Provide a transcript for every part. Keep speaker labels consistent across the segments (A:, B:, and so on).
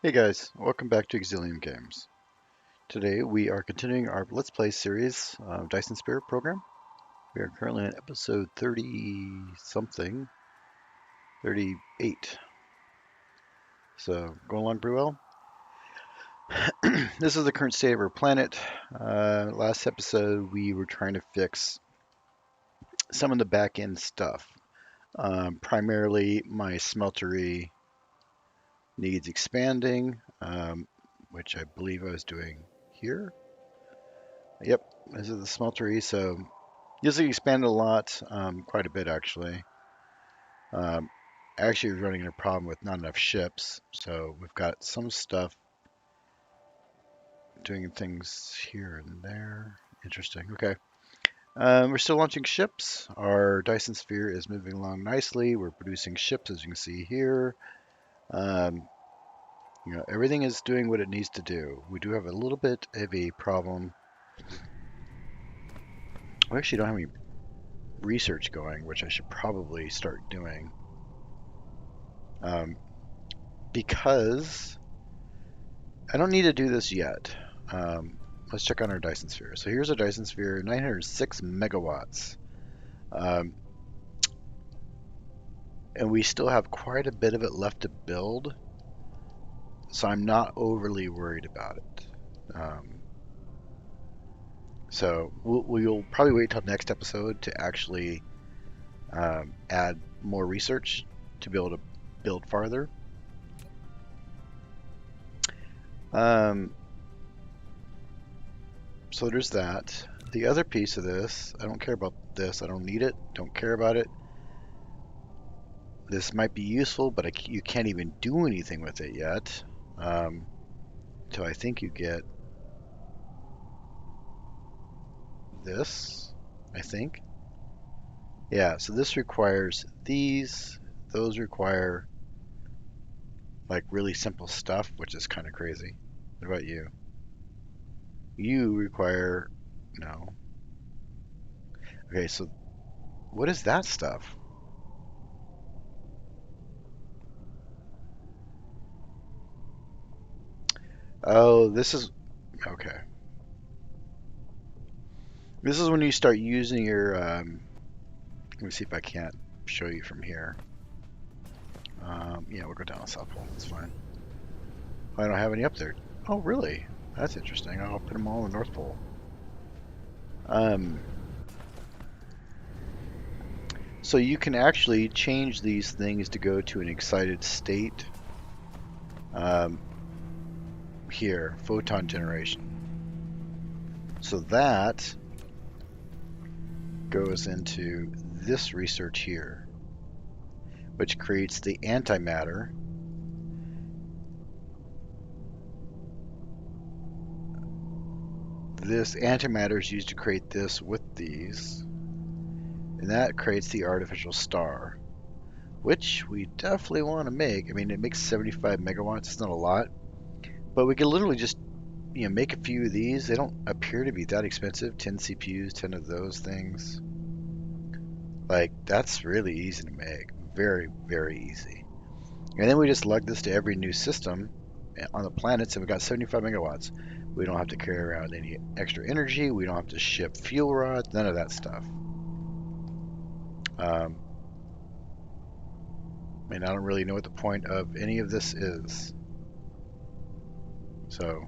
A: Hey guys, welcome back to Exilium Games. Today we are continuing our Let's Play series of Dyson Sphere Program. We are currently on episode 30 something, 38. So going along pretty well. This is the current state of our planet. Last episode we were trying to fix some of the back end stuff. Primarily my smeltery needs expanding, which I believe I was doing here. Yep, this is the smeltery, so this has expanded a lot, quite a bit actually. Actually, we're running into a problem with not enough ships, so we've got some stuff doing things here and there. Interesting. Okay. We're still launching ships. Our Dyson Sphere is moving along nicely. We're producing ships, as you can see here. Um, everything is doing what it needs to do. We do have a little bit of a problem. We actually don't have any research going, which I should probably start doing. Because I don't need to do this yet. Let's check on our Dyson Sphere. So here's a Dyson Sphere, 906 megawatts. And we still have quite a bit of it left to build. So I'm not overly worried about it. So we'll probably wait till next episode to actually add more research to be able to build farther. So there's that. The other piece of this, I don't care about this. I don't need it. Don't care about it. This might be useful, but you can't even do anything with it yet. Until I think you get this, I think. Yeah, so this requires these. Those require like really simple stuff, which is kind of crazy. What about you? You require, no. Okay, so what is that stuff? Oh, this is, okay. This is when you start using your, let me see if I can't show you from here. Yeah, we'll go down the South Pole, that's fine. I don't have any up there. Oh, really? That's interesting. I'll put them all in the North Pole. So you can actually change these things to go to an excited state. Here, photon generation. So that goes into this research here, which creates the antimatter. This antimatter is used to create this with these, and that creates the artificial star, which we definitely want to make. I mean, it makes 75 megawatts. It's not a lot, but we could literally just make a few of these. They don't appear to be that expensive. 10 CPUs, 10 of those things. Like, that's really easy to make. Very, very easy. And then we just lug this to every new system on the planet, and we got 75 megawatts. We don't have to carry around any extra energy. We don't have to ship fuel rods. None of that stuff. I mean, I don't really know what the point of any of this is. So,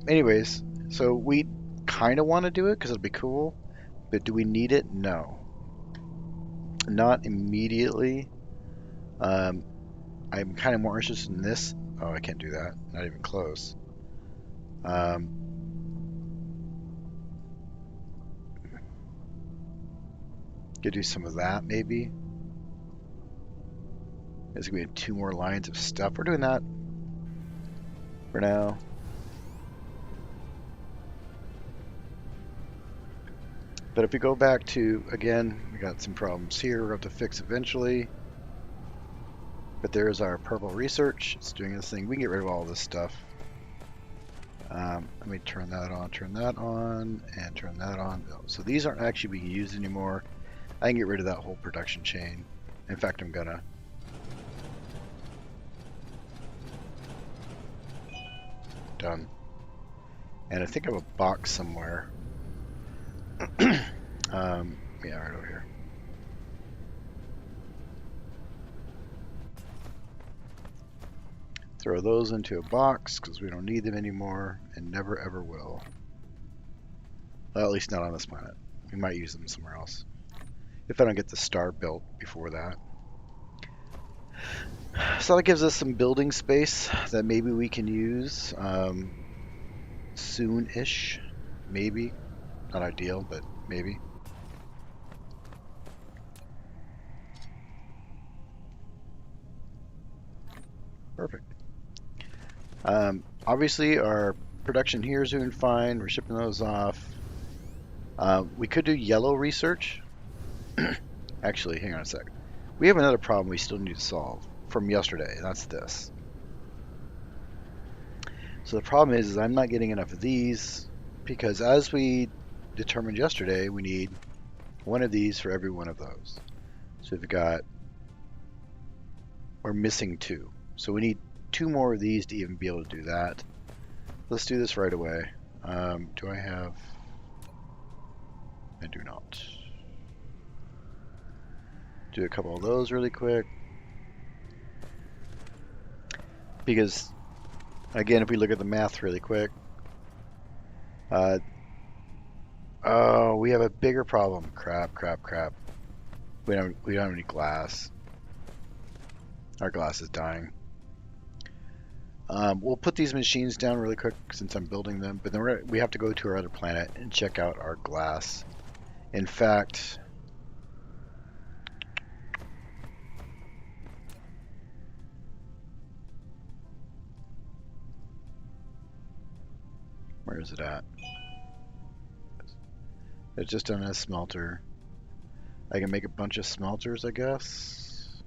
A: anyways, so we kind of want to do it because it'll be cool, but do we need it? No. Not immediately. I'm kind of more interested in this. Oh, I can't do that. Not even close. Could do some of that maybe. There's gonna be 2 more lines of stuff. We're doing that for now. But if we go back to, again, we got some problems here we're going to have to fix eventually. But there's our purple research. It's doing this thing. We can get rid of all this stuff. Let me turn that on, and turn that on. So these aren't actually being used anymore. I can get rid of that whole production chain. In fact, I'm gonna. Done. And I think I have a box somewhere. Yeah, right over here. Throw those into a box because we don't need them anymore and never ever will. Well, at least not on this planet. We might use them somewhere else. If I don't get the star built before that. So that gives us some building space that maybe we can use soon-ish. Maybe. Not ideal, but maybe. Perfect. Obviously, our production here is doing fine. We're shipping those off. We could do yellow research. Actually, hang on a sec. We have another problem we still need to solve from yesterday, and that's this. So the problem is I'm not getting enough of these because as we determined yesterday, we need one of these for every one of those. So we're missing 2. So we need 2 more of these to even be able to do that. Let's do this right away. Do I have? I do not. Do a couple of those really quick. Because, again, if we look at the math really quick, oh, we have a bigger problem. Crap. We don't have any glass. Our glass is dying. We'll put these machines down really quick since I'm building them, but then we have to go to our other planet and check out our glass. In fact, where is it at? It's just on a smelter. I can make a bunch of smelters, I guess.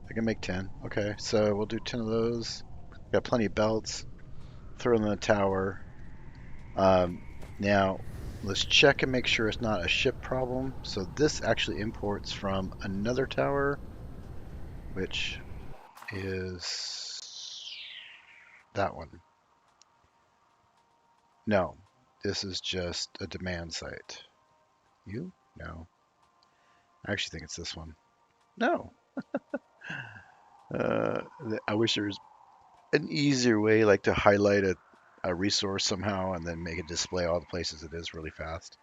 A: I can make 10. Okay, so we'll do 10 of those. Got plenty of belts. Throw them in the tower. Now, let's check and make sure it's not a ship problem. So this actually imports from another tower, which is that one. No, this is just a demand site. You? No. I actually think it's this one. No. I wish there was an easier way, like to highlight a resource somehow and then make it display all the places it is really fast.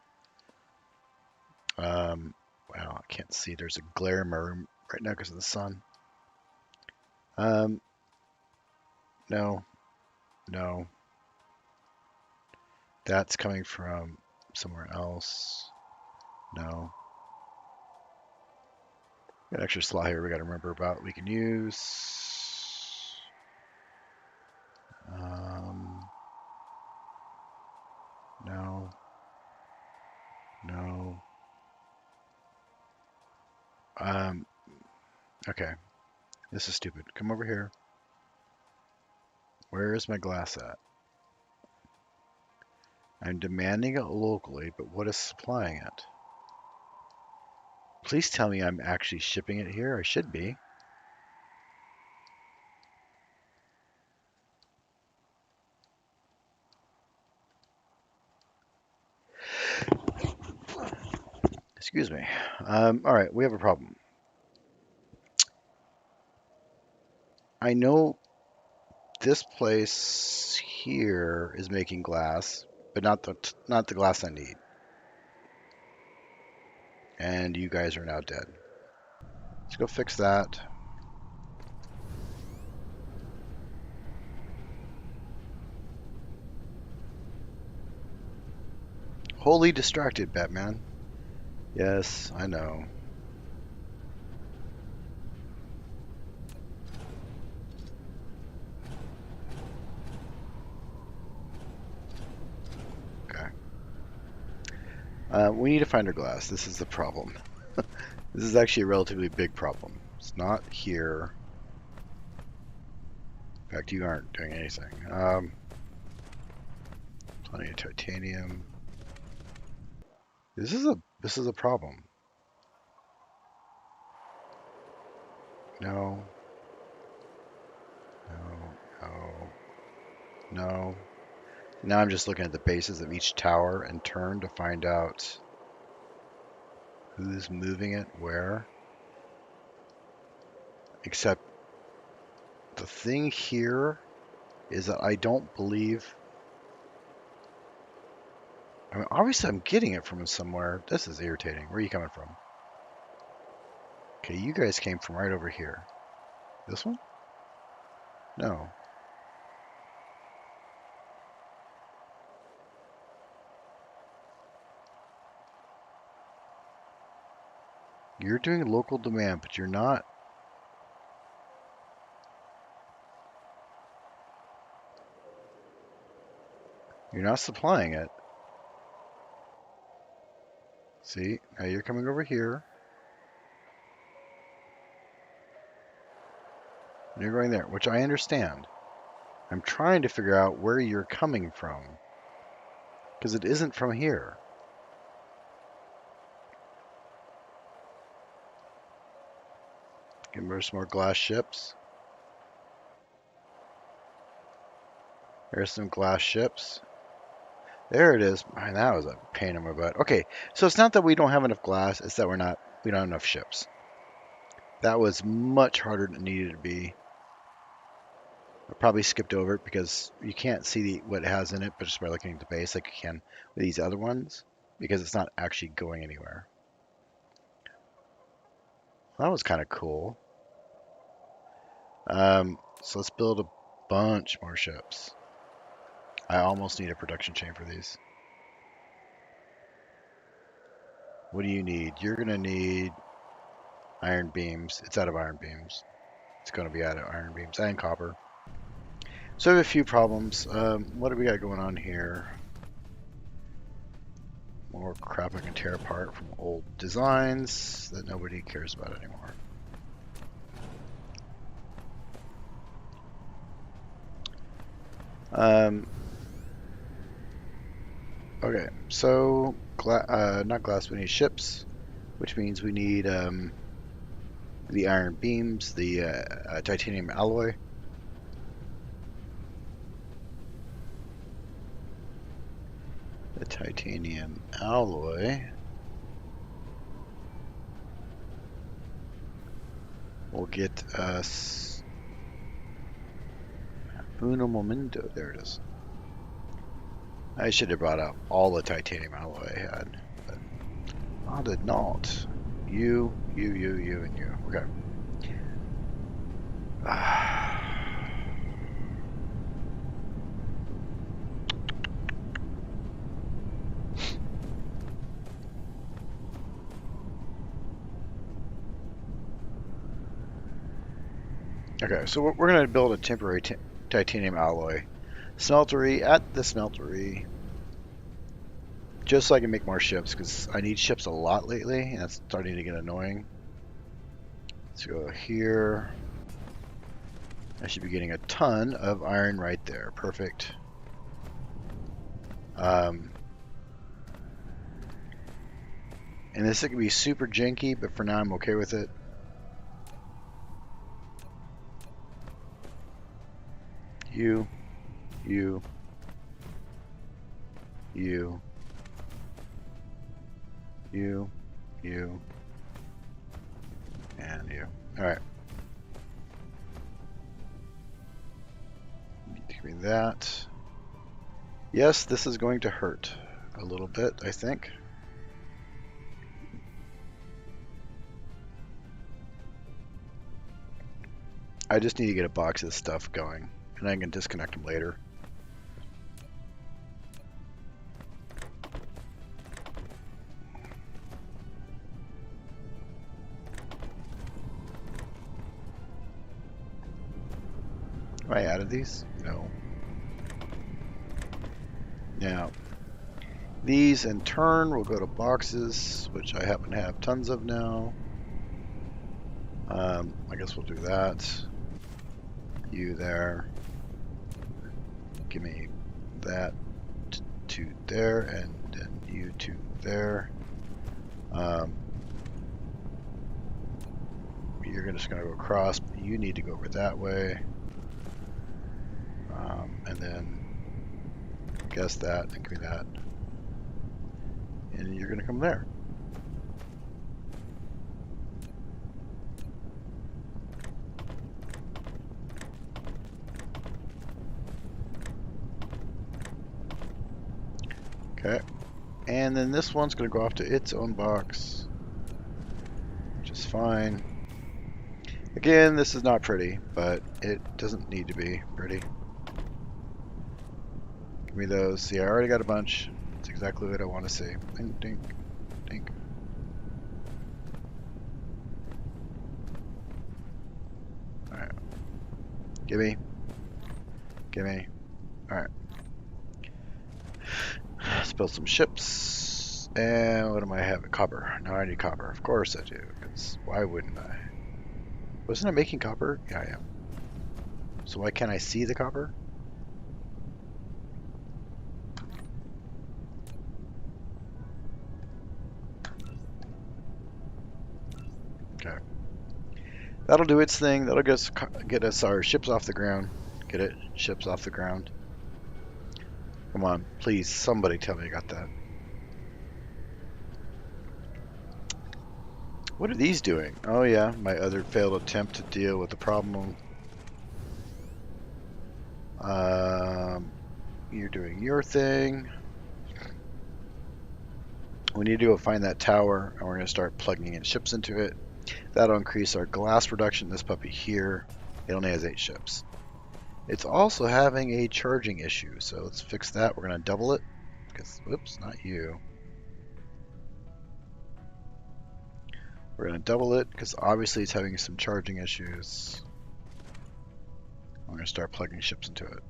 A: Wow, I can't see. There's a glare in my room right now because of the sun. No. That's coming from somewhere else. No. Got an extra slot here we got to remember about we can use. No. Okay. This is stupid. Come over here. Where is my glass at? I'm demanding it locally, but what is supplying it? Please tell me I'm actually shipping it here. I should be. Excuse me. All right, we have a problem. I know this place here is making glass, but not the glass I need. And you guys are now dead. Let's go fix that. Wholly distracted, Batman. Yes, I know. Okay. We need to find our glass. This is the problem. This is actually a relatively big problem. It's not here. In fact, you aren't doing anything. Plenty of titanium. This is a problem. No. No. No. No. Now I'm just looking at the bases of each tower in turn to find out who's moving it where. Except the thing here is that I don't believe... I mean, obviously I'm getting it from somewhere. This is irritating. Where are you coming from? Okay, you guys came from right over here. This one? No. You're doing local demand, but you're not. You're not supplying it. See, now you're coming over here. And you're going there, which I understand. I'm trying to figure out where you're coming from. Because it isn't from here. There's some more glass ships. There's some glass ships. There it is. Man, that was a pain in my butt. Okay, so it's not that we don't have enough glass, it's that we don't have enough ships. That was much harder than it needed to be. I probably skipped over it because you can't see what it has in it, but just by looking at the base like you can with these other ones, because it's not actually going anywhere. That was kind of cool. So let's build a bunch more ships. I almost need a production chain for these. What do you need? You're going to need iron beams. It's out of iron beams. It's going to be out of iron beams and copper. So I have a few problems. What do we got going on here? More crap I can tear apart from old designs that nobody cares about anymore. Okay, so not glass, we need ships, which means we need the iron beams, the titanium alloy. The titanium alloy will get us uno momento. There it is. I should have brought out all the titanium alloy I had, but I did not. You, and you. Okay. Okay, so we're going to build a temporary titanium alloy smeltery at the smeltery, just so I can make more ships, because I need ships a lot lately, and it's starting to get annoying. Let's go here. I should be getting a ton of iron right there. Perfect. And this could be super janky, but for now I'm okay with it. You, and you. Alright. Give me that. Yes, this is going to hurt a little bit, I think. I just need to get a box of stuff going, and I can disconnect them later. Have I added these? No. Now, these in turn will go to boxes, which I happen to have tons of now. I guess we'll do that. You there. Give me that to there, and then you to you're just going to go across. You need to go over that way. And then guess that, and give me that. And you're going to come there. Okay. And then this one's going to go off to its own box, which is fine. Again, this is not pretty, but it doesn't need to be pretty. Give me those. See, I already got a bunch. It's exactly what I want to see. Dink, dink, dink. Alright. Gimme. Gimme. Alright. Let's build some ships. And what am I having? Copper. Now I need copper. Of course I do. Because why wouldn't I? Wasn't I making copper? Yeah, I am. So why can't I see the copper? Okay. That'll do its thing. That'll get us our ships off the ground. Get it? Ships off the ground. Come on, please, somebody tell me I got that. What are these doing? Oh yeah, my other failed attempt to deal with the problem. You're doing your thing. We need to go find that tower, and we're going to start plugging in ships into it. That'll increase our glass production. This puppy here, it only has 8 ships. It's also having a charging issue, so let's fix that. We're going to double it. Because, whoops, not you. We're going to double it because obviously it's having some charging issues. I'm going to start plugging ships into it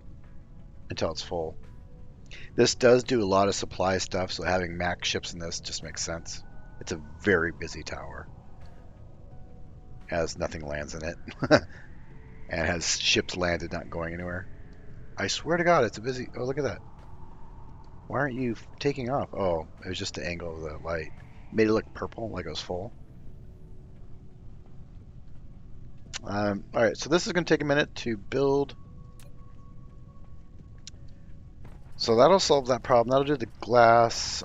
A: until it's full. This does do a lot of supply stuff, so having max ships in this just makes sense. It's a very busy tower. As nothing lands in it. And has ships landed not going anywhere. I swear to God, it's a busy... Oh, look at that. Why aren't you taking off? Oh, it was just the angle of the light. Made it look purple, like it was full. Alright, so this is going to take a minute to build. So that'll solve that problem. That'll do the glass.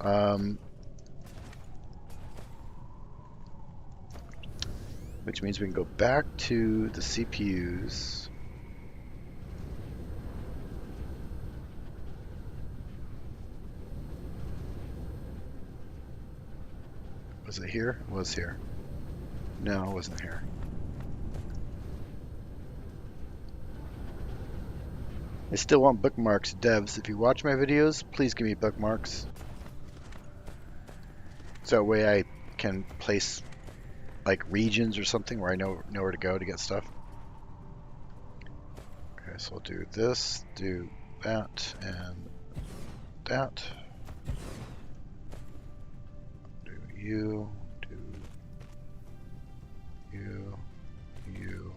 A: Which means we can go back to the CPUs. Was it here? It was here. No, it wasn't here. I still want bookmarks, devs. If you watch my videos, please give me bookmarks. So that way I can place like regions or something where I know where to go to get stuff. Okay, so we'll do this, do that, and that. Do you, do you, you.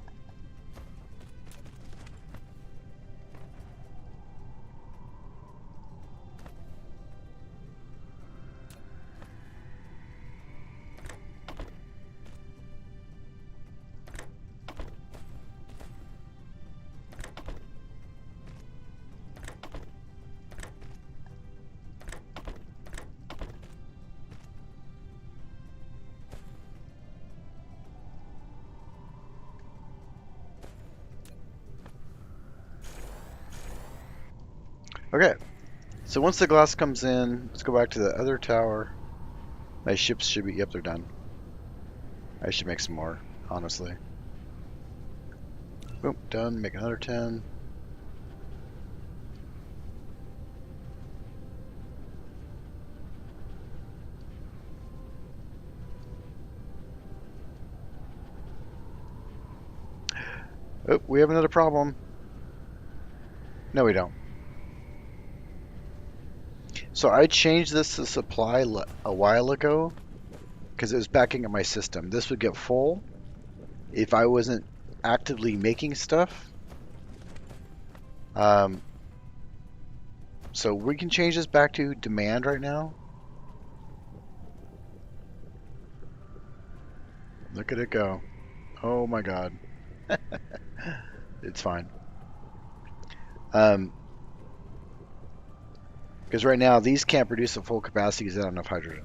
A: Okay, so once the glass comes in, let's go back to the other tower. My ships should be, yep, they're done. I should make some more, honestly. Boom, done, make another 10. Oh, we have another problem. No, we don't. So I changed this to supply a while ago because it was backing up my system. This would get full if I wasn't actively making stuff. So we can change this back to demand right now. Look at it go. Oh my god. It's fine. Because right now these can't produce at full capacity because they don't have enough hydrogen.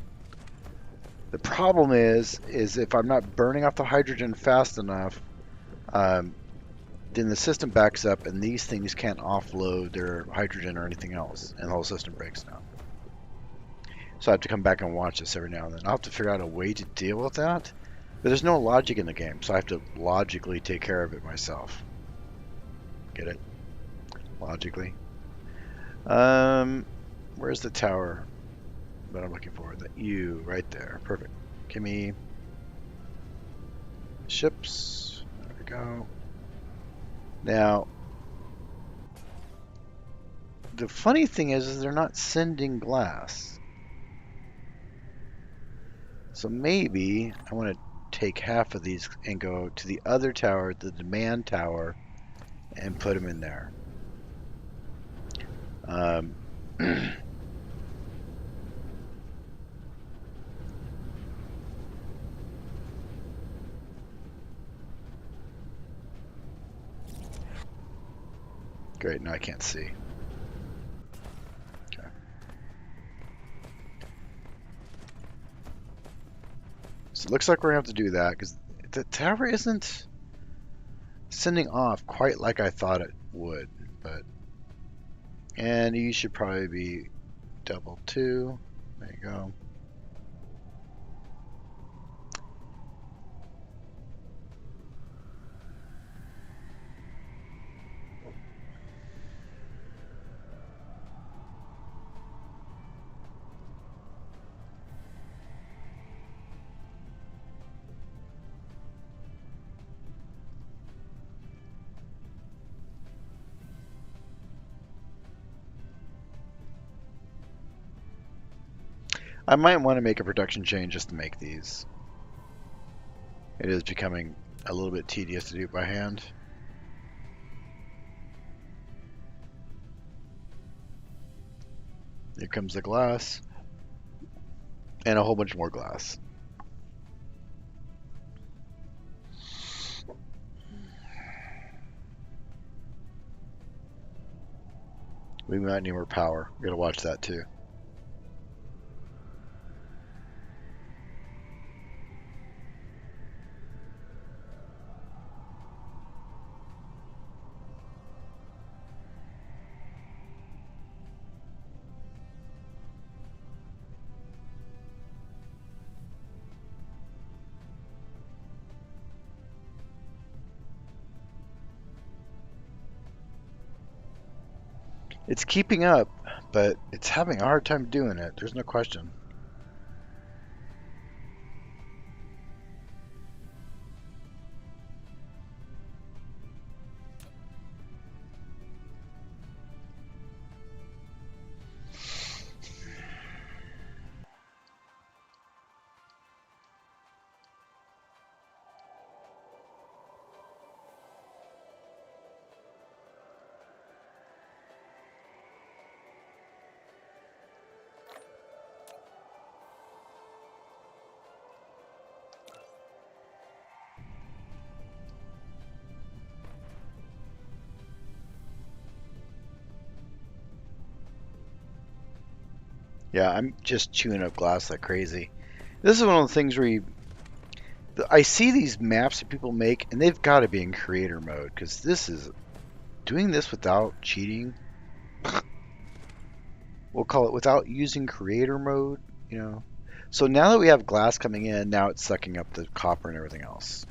A: The problem is if I'm not burning off the hydrogen fast enough, um, then the system backs up and these things can't offload their hydrogen or anything else, and the whole system breaks down. So I have to come back and watch this every now and then. I'll have to figure out a way to deal with that, but there's no logic in the game, so I have to logically take care of it myself. Get it? Logically. Where's the tower that I'm looking for? That U right there. Perfect. Give me ships. There we go. Now, the funny thing is they're not sending glass. So maybe I want to take half of these and go to the other tower, the demand tower, and put them in there. Great, now I can't see. Okay. So it looks like we're going to have to do that because the tower isn't sending off quite like I thought it would. But and you should probably be double 2. There you go. I might want to make a production chain just to make these. It is becoming a little bit tedious to do by hand. Here comes the glass. And a whole bunch more glass. We might need more power. We gotta watch that too. It's keeping up, but it's having a hard time doing it. There's no question. Yeah, I'm just chewing up glass like crazy. This is one of the things where I see these maps that people make, and they've got to be in creator mode because this is doing this without cheating. We'll call it without using creator mode, you know. So now that we have glass coming in, now it's sucking up the copper and everything else.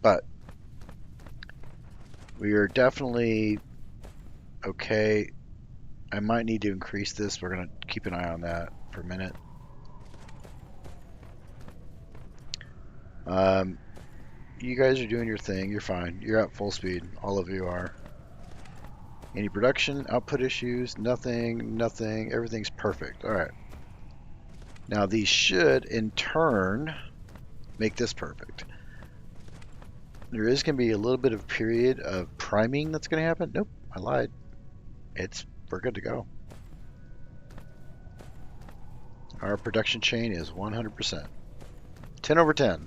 A: But we are definitely okay. I might need to increase this. We're going to keep an eye on that for a minute. You guys are doing your thing. You're fine. You're at full speed. All of you are. Any production, output issues? Nothing, nothing. Everything's perfect. All right. Now these should, in turn, make this perfect. There is going to be a little bit of period of priming that's going to happen. Nope, I lied. We're good to go. Our production chain is 100%. 10 over 10.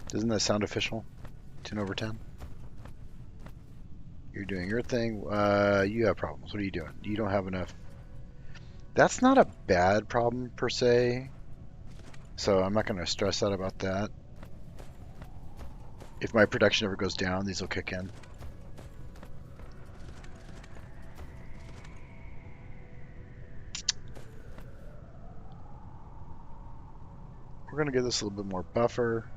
A: Doesn't that sound official? 10 over 10? You're doing your thing. You have problems. What are you doing? You don't have enough. That's not a bad problem per se. So I'm not going to stress out about that. If my production ever goes down, these will kick in. We're going to give this a little bit more buffer.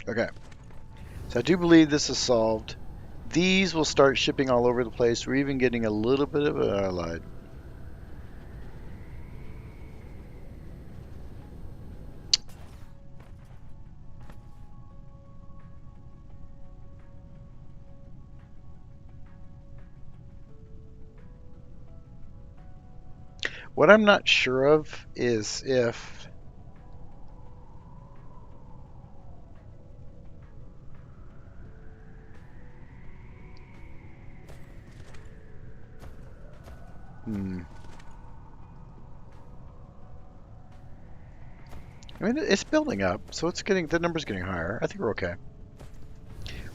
A: Okay. So I do believe this is solved. These will start shipping all over the place. We're even getting a little bit of a light. What I'm not sure of is if I mean, it's building up, so it's getting the number's getting higher. I think we're okay.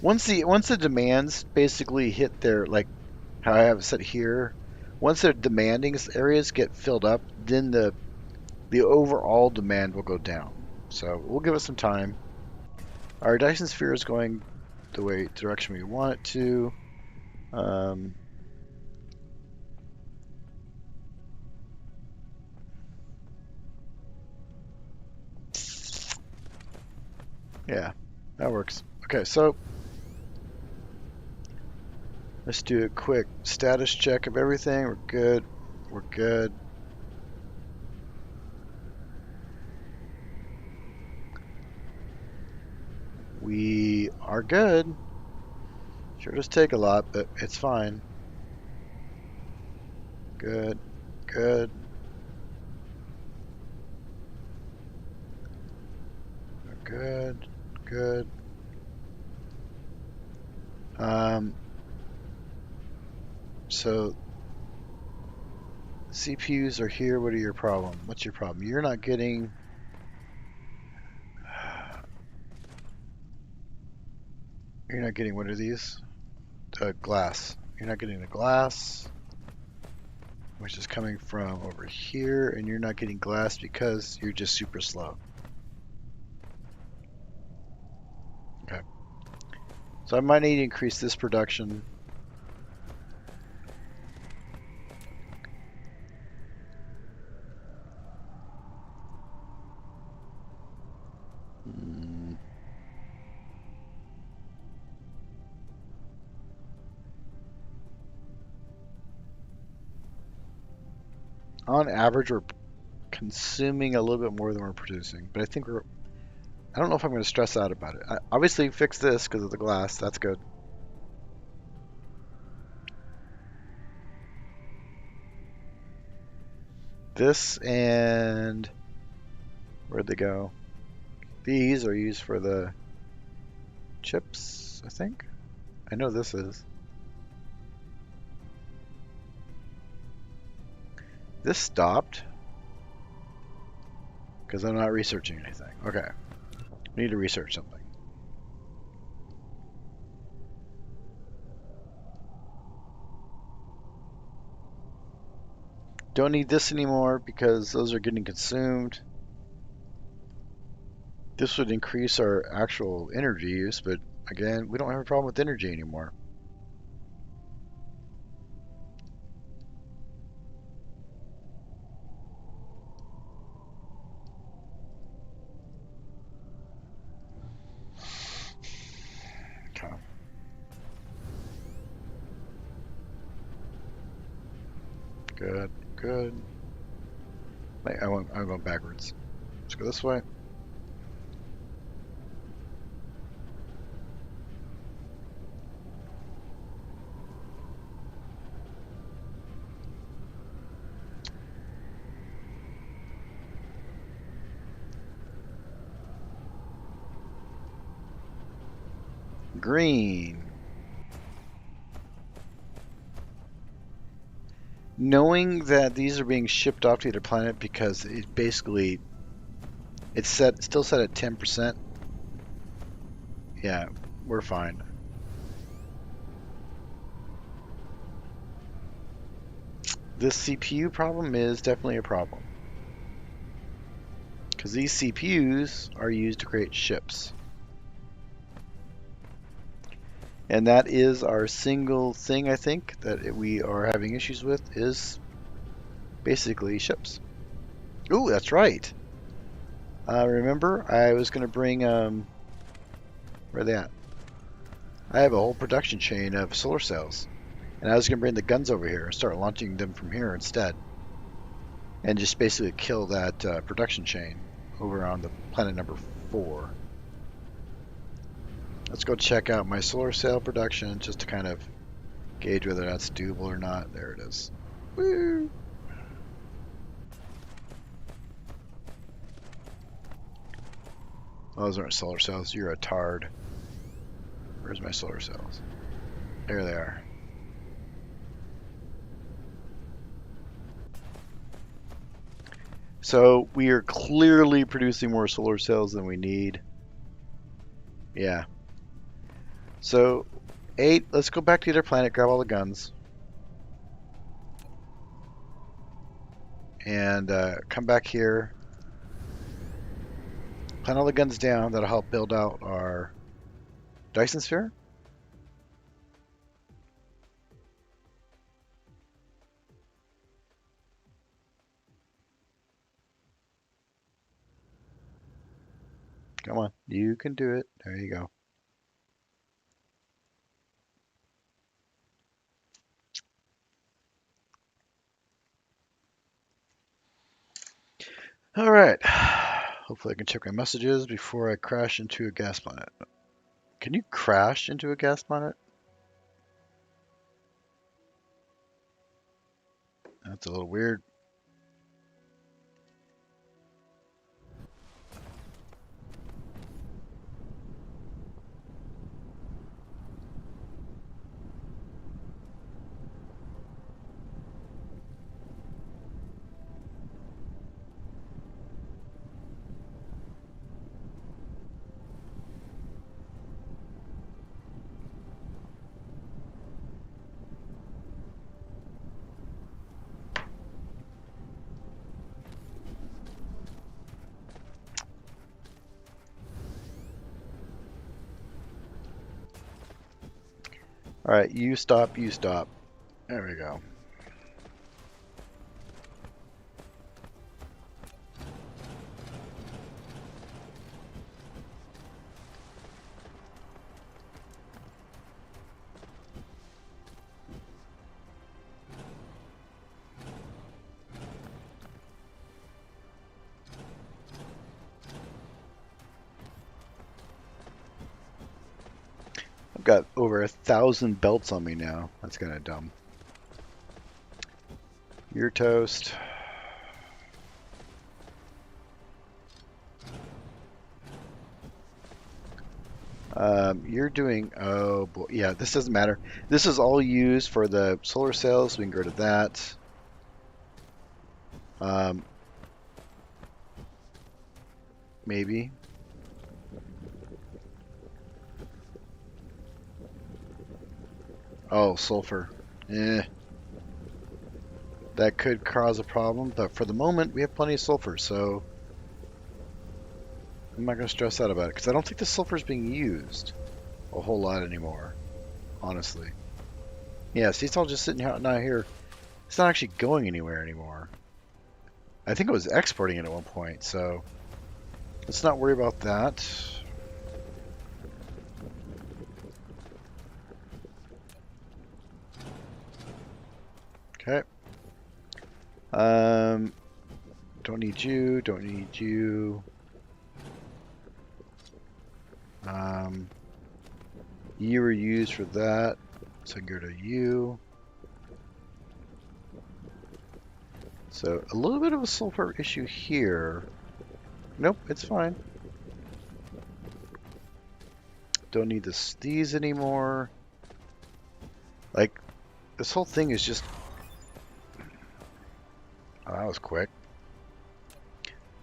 A: Once the demands basically hit their like how I have it set here, once their demanding areas get filled up, then the overall demand will go down. So we'll give it some time. Our Dyson Sphere is going the direction we want it to. Yeah, that works. Okay, so let's do a quick status check of everything. We're good. We're good. We are good. Sure does take a lot, but it's fine. Good. Good. Good. Good. So CPUs are here. What are your problem? What's your problem? You're not getting. You're not getting. What are these? Glass. You're not getting the glass, which is coming from over here, and you're not getting glass because you're just super slow. Okay. So I might need to increase this production. On average, we're consuming a little bit more than we're producing, but I think we're. I don't know if I'm going to stress out about it. I obviously fix this because of the glass. That's good. This and where'd they go? These are used for the chips, I think. I know this is. This stopped because I'm not researching anything. Okay. I need to research something. Don't need this anymore because those are getting consumed. This would increase our actual energy use, but again, we don't have a problem with energy anymore. Okay. Good, good. I'm going backwards. Let's go this way. Green. Knowing that these are being shipped off to the other planet because it basically it's still set at 10%. Yeah, we're fine. This CPU problem is definitely a problem because these CPUs are used to create ships. And that is our single thing, I think, that we are having issues with is basically ships. Ooh, that's right. Remember, I was going to bring, where are they at? I have a whole production chain of solar cells. And I was going to bring the guns over here and start launching them from here instead. And just basically kill that production chain over on the planet number 4. Let's go check out my solar cell production just to kind of gauge whether that's doable or not. There it is. Woo! Oh, those aren't solar cells. You're a tard. Where's my solar cells? There they are. So we are clearly producing more solar cells than we need. Yeah. So 8, let's go back to the other planet, grab all the guns. And come back here. Plant all the guns down. That'll help build out our Dyson Sphere. Come on, you can do it. There you go. All right. Hopefully I can check my messages before I crash into a gas planet. Can you crash into a gas planet? That's a little weird. All right, you stop, you stop. There we go. I've got over 1,000 belts on me now. That's kind of dumb. You're toast. You're doing, oh boy, yeah, this doesn't matter. This is all used for the solar cells. We can go to that. Maybe. Oh, sulfur. Eh. That could cause a problem, but for the moment, we have plenty of sulfur, so I'm not going to stress out about it, because I don't think the sulfur is being used a whole lot anymore, honestly. Yeah, see, it's all just sitting out now here. It's not actually going anywhere anymore. I think it was exporting it at one point, so let's not worry about that. Okay. Don't need you, don't need you. You were used for that, so I can go to you. So a little bit of a sulfur issue here. Nope, it's fine. Don't need these anymore. Like, this whole thing is just Oh, that was quick.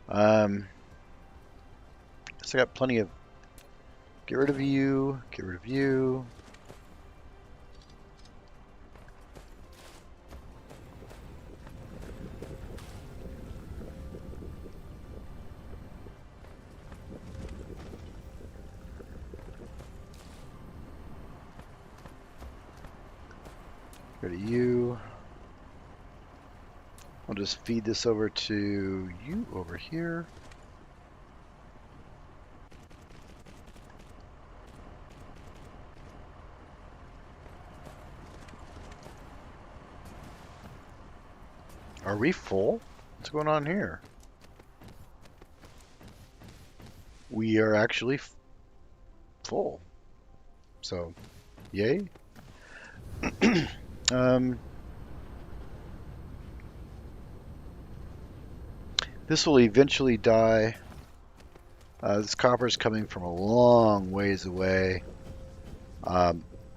A: So I got plenty of. Get rid of you. Get rid of you. Get rid of you. I'll just feed this over to you over here. Are we full? What's going on here? We are actually full. So, yay. This will eventually die. This copper is coming from a long ways away.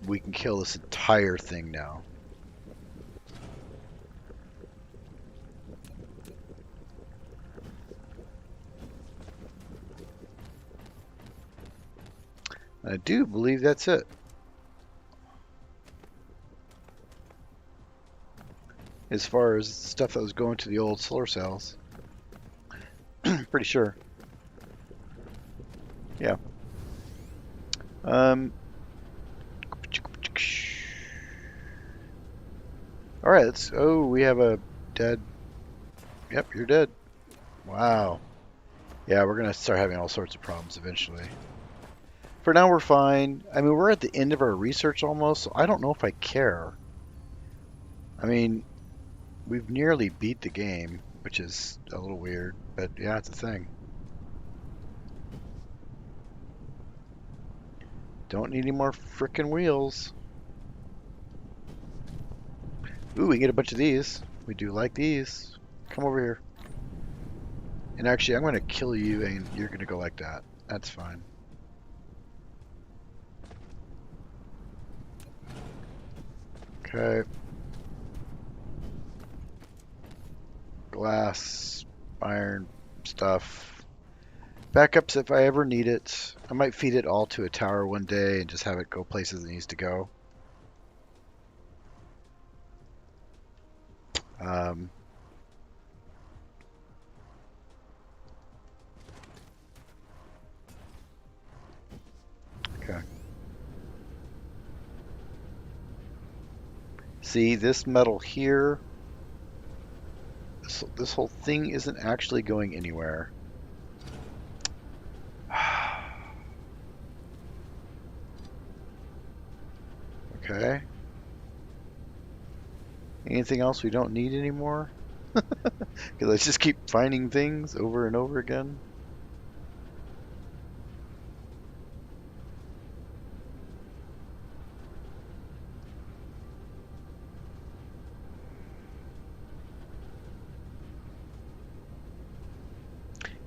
A: We can kill this entire thing now. I do believe that's it. As far as stuff that was going to the old solar cells. Pretty sure. Yeah. Alright, let's... Oh, we have a dead... Yep, you're dead. Wow. Yeah, we're going to start having all sorts of problems eventually. For now, we're fine. I mean, we're at the end of our research almost, so I don't know if I care. I mean, we've nearly beat the game, which is a little weird, but yeah, it's a thing. Don't need any more frickin' wheels. Ooh, we can get a bunch of these. We do like these. Come over here. And actually, I'm going to kill you, and you're going to go like that. That's fine. Okay. Glass, iron, stuff. Backups if I ever need it. I might feed it all to a tower one day and just have it go places it needs to go. Okay. See, this metal here, this whole thing isn't actually going anywhere. Okay. Anything else we don't need anymore? Because I just keep finding things over and over again.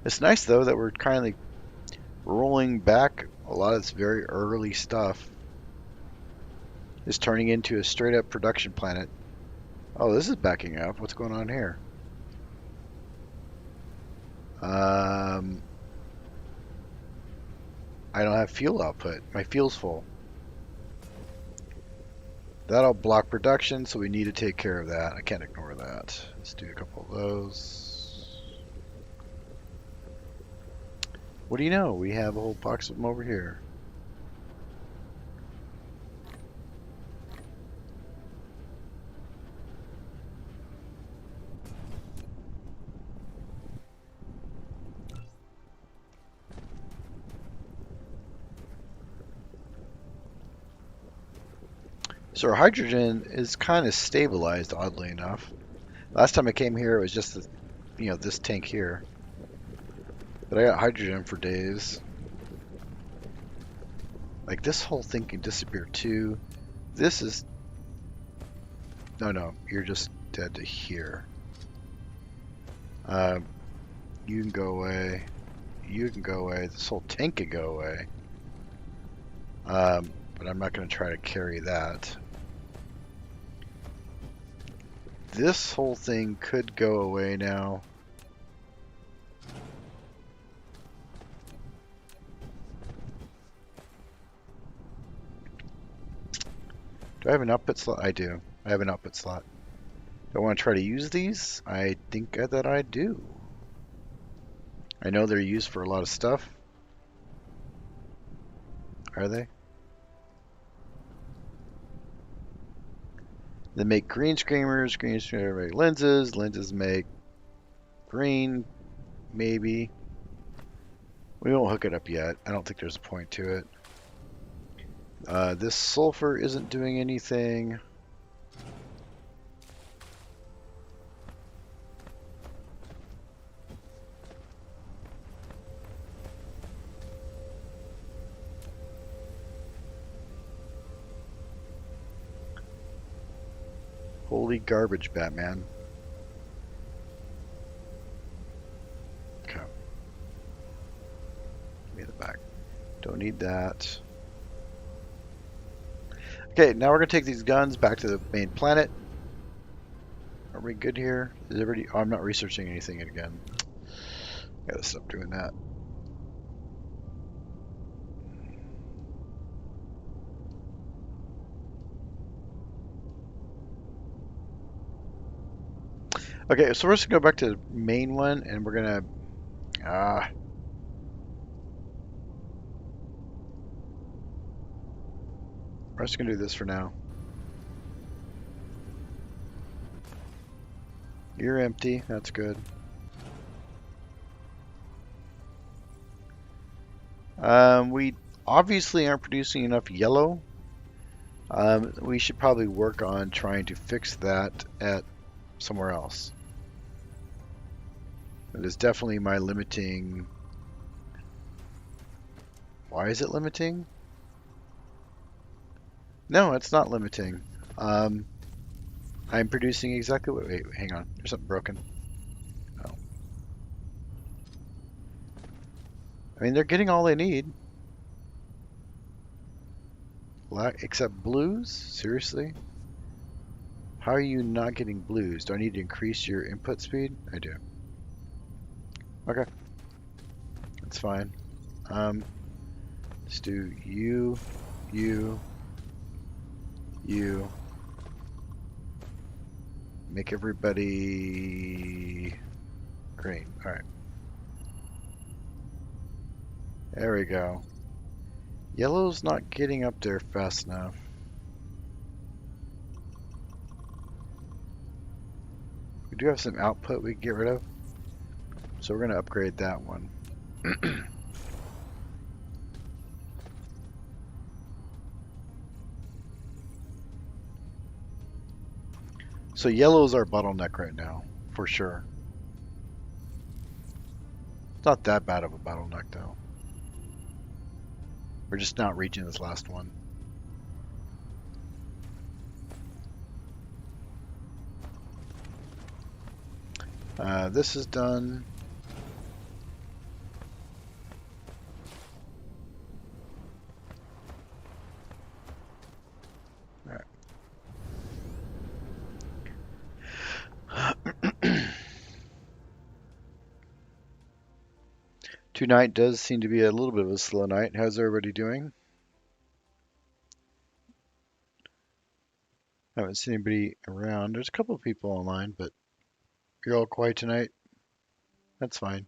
A: It's nice though that we're kind of rolling back a lot of this very early stuff. Is turning into a straight up production planet. Oh, this is backing up. What's going on here? I don't have fuel output. My fuel's full. That'll block production, so we need to take care of that. I can't ignore that. Let's do a couple of those. What do you know? We have a whole box of them over here. So our hydrogen is kind of stabilized, oddly enough. Last time I came here, it was just the, this tank here. But I got hydrogen for days. Like this whole thing can disappear too. This is... No, you're just dead to here. You can go away. You can go away. This whole tank can go away. But I'm not going to try to carry that. this whole thing could go away now. Do I have an output slot? I do. I have an output slot. Do I want to try to use these? I think that I do. I know they're used for a lot of stuff. Are they? They make green screamers make lenses make green, maybe. We won't hook it up yet. I don't think there's a point to it. This sulfur isn't doing anything. Holy garbage, Batman. Okay. Give me the back. Don't need that. Okay, now we're going to take these guns back to the main planet. Are we good here? Is everybody... Oh, I'm not researching anything again. Gotta stop doing that. Okay, so we're just going to go back to the main one, and we're going to... we're just going to do this for now. You're empty. That's good. We obviously aren't producing enough yellow. We should probably work on trying to fix that at somewhere else. It is definitely my limiting... Why is it limiting? No, it's not limiting. I'm producing exactly what... Wait, hang on. There's something broken. Oh. I mean, they're getting all they need. Except blues? Seriously? How are you not getting blues? Do I need to increase your input speed? I do. Okay. That's fine. Let's do you. Make everybody green. Alright. There we go. Yellow's not getting up there fast enough. We do have some output we can get rid of. So we're going to upgrade that one. So yellow is our bottleneck right now, for sure. It's not that bad of a bottleneck though. We're just not reaching this last one. This is done. All right. Tonight does seem to be a little bit of a slow night. How's everybody doing? I haven't seen anybody around. There's a couple of people online, but you're all quiet tonight. That's fine.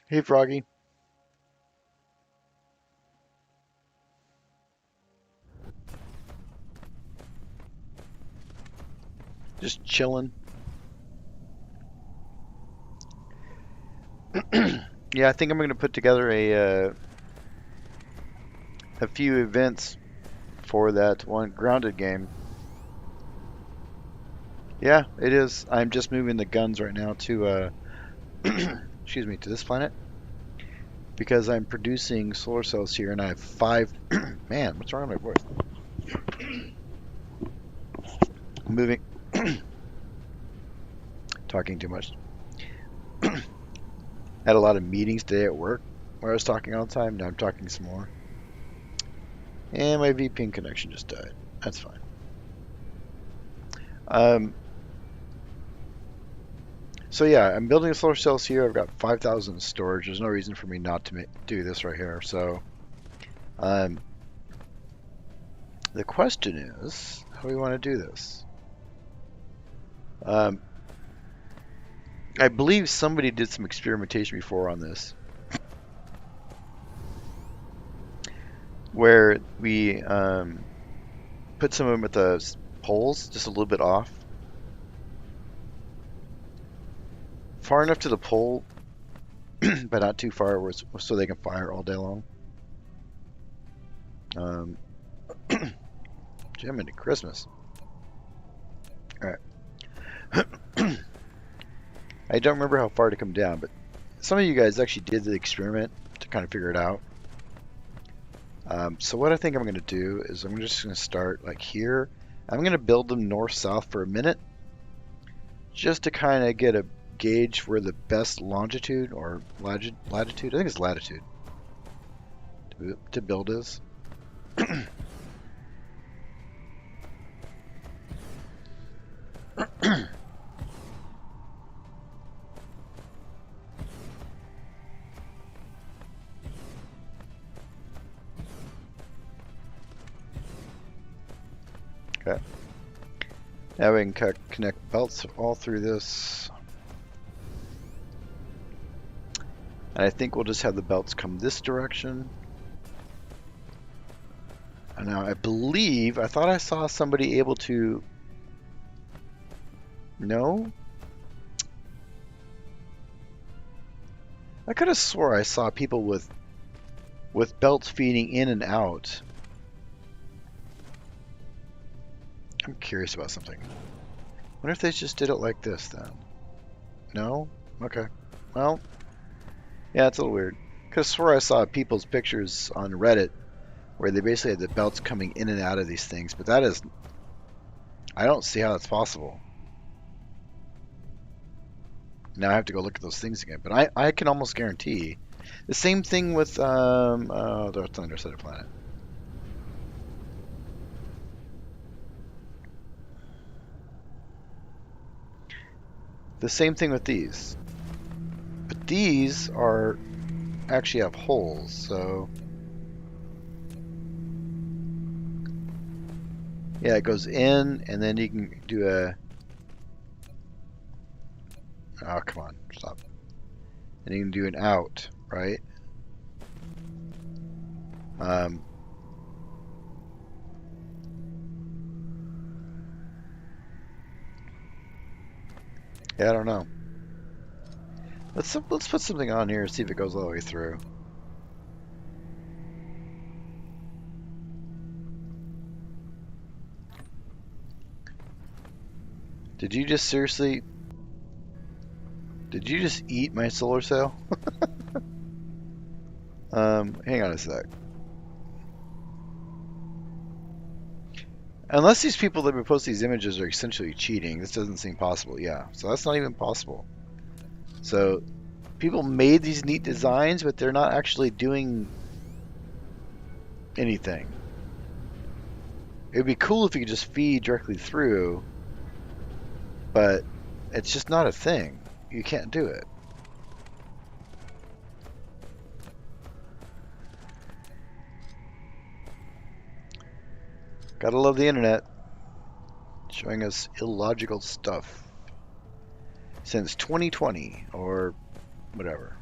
A: Hey, Froggy. Just chilling. Yeah, I think I'm going to put together a few events for that one grounded game. Yeah, it is. I'm just moving the guns right now to excuse me, to this planet because I'm producing solar cells here and I have 5 man, what's wrong with my voice? Moving talking too much. Had a lot of meetings today at work where I was talking all the time. Now I'm talking some more. And my VPN connection just died. That's fine. So yeah, I'm building solar cells here. I've got 5,000 storage. There's no reason for me not to do this right here. So the question is, how do we want to do this? I believe somebody did some experimentation before on this, where we put some of them at the poles just a little bit off, far enough to the pole, but not too far, so they can fire all day long. Jim into Christmas. All right. I don't remember how far to come down, but some of you guys actually did the experiment to kind of figure it out. So what I think I'm going to do is I'm just going to start like here. I'm going to build them north-south for a minute, just to kind of get a gauge where the best longitude or latitude, I think it's latitude, to build is. Okay. Now we can connect belts all through this. And I think we'll just have the belts come this direction. And now I thought I saw somebody able to... No? I could have swore I saw people with belts feeding in and out. I'm curious about something. What if they just did it like this then? No? Okay. Well, yeah, it's a little weird. Could have swore I saw people's pictures on Reddit where they basically had the belts coming in and out of these things, but that is... I don't see how that's possible. Now I have to go look at those things again, but I can almost guarantee the same thing with the Thunder Center planet. The same thing with these, but these are actually have holes, so yeah, it goes in and then you can do a... Oh, come on, stop. And you can do an out, right? Yeah, I don't know. Let's put something on here and see if it goes all the way through. Did you just seriously... Did you just eat my solar cell? Hang on a sec. Unless these people that post these images are essentially cheating, this doesn't seem possible. Yeah, so that's not even possible. So people made these neat designs, but they're not actually doing anything. It would be cool if you could just feed directly through, but it's just not a thing. You can't do it. Gotta love the internet. Showing us illogical stuff. Since 2020, or whatever.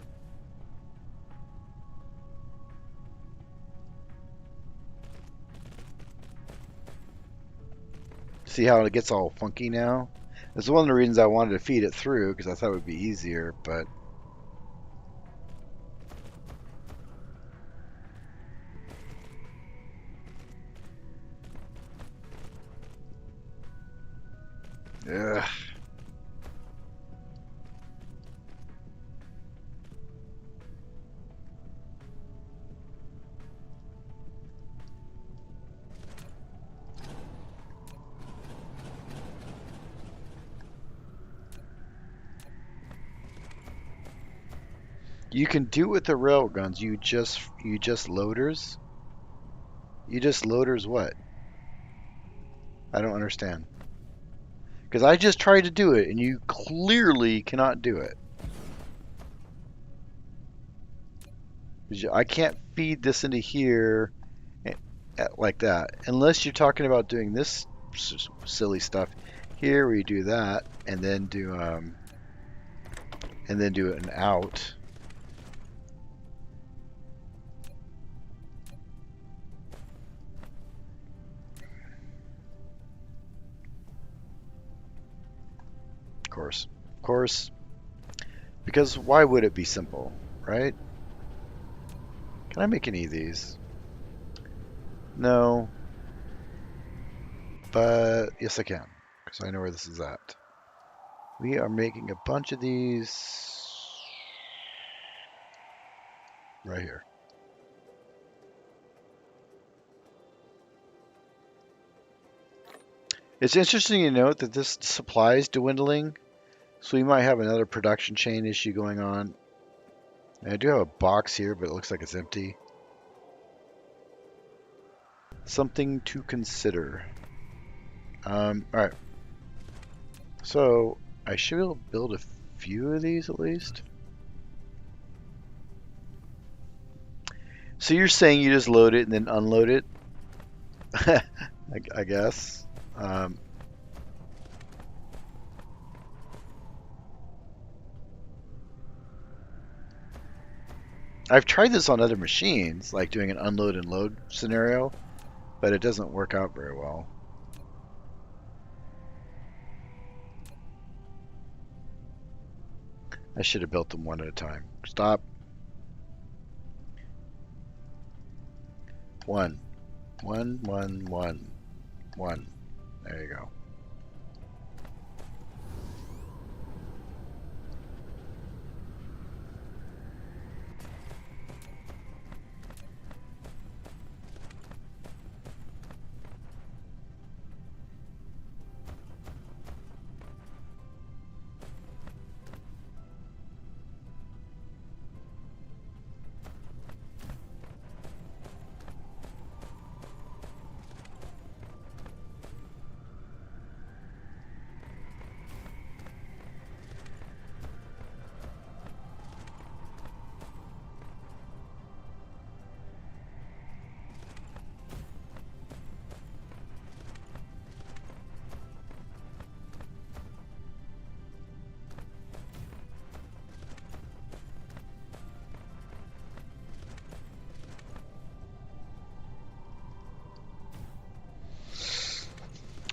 A: See how it gets all funky now? That's one of the reasons I wanted to feed it through, because I thought it would be easier, but... Ugh. You can do it with the railguns. You just loaders. You just loaders what? I don't understand. Because I just tried to do it, and you clearly cannot do it. I can't feed this into here like that, unless you're talking about doing this silly stuff here, where you do that, and then do an out. Of course, because why would it be simple, right? Can I make any of these? No, but yes I can, because I know where this is at. We are making a bunch of these right here. It's interesting to note that this supply is dwindling, so we might have another production chain issue going on. And I do have a box here, but it looks like it's empty. Something to consider. All right. So I should be able to build a few of these at least. So you're saying you just load it and then unload it? I guess. I've tried this on other machines, like doing an unload and load scenario, but it doesn't work out very well. I should have built them one at a time. Stop. One. One, one, one. One. There you go.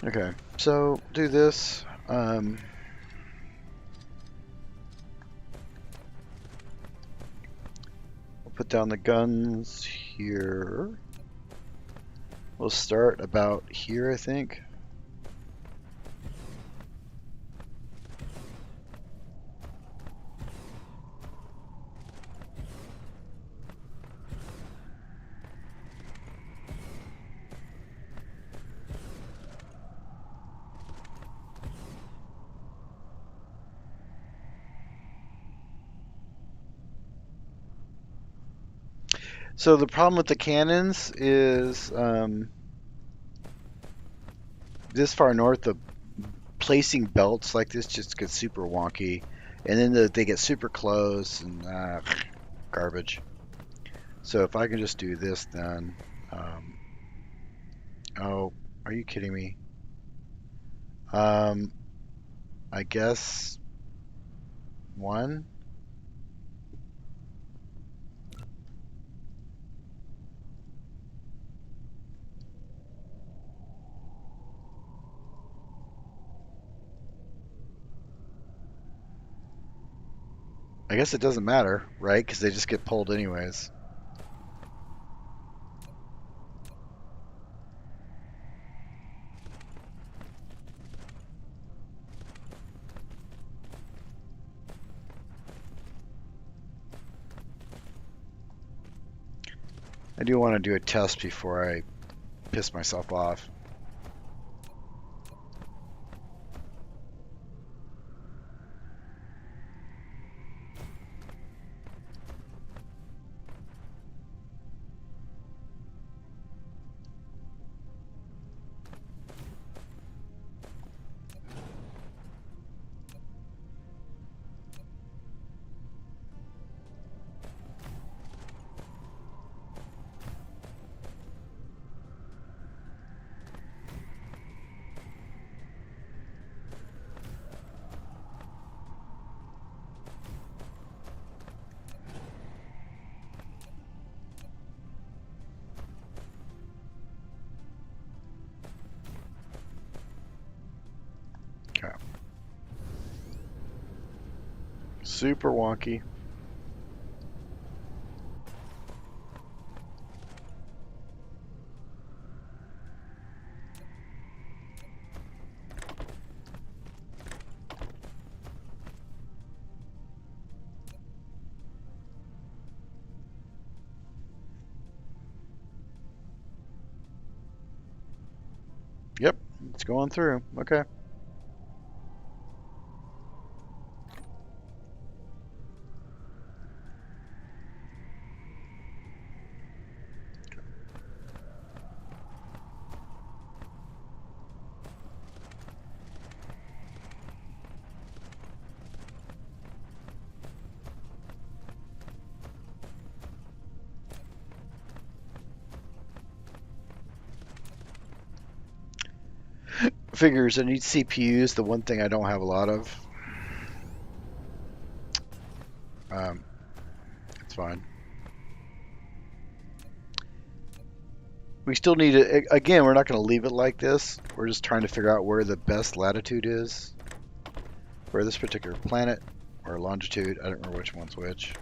A: Okay, so do this. We'll put down the guns here. We'll start about here, I think. So the problem with the cannons is this far north, the placing belts like this just gets super wonky, and then they get super close and garbage. So if I can just do this, then oh, are you kidding me? I guess one. I guess it doesn't matter, right? Because they just get pulled anyways. I do want to do a test before I piss myself off. Okay. Super wonky. Yep, it's going through. Okay. Figures, I need CPUs, the one thing I don't have a lot of. It's fine. We still need it. Again, we're not going to leave it like this. We're just trying to figure out where the best latitude is for this particular planet, or longitude. I don't remember which one's which.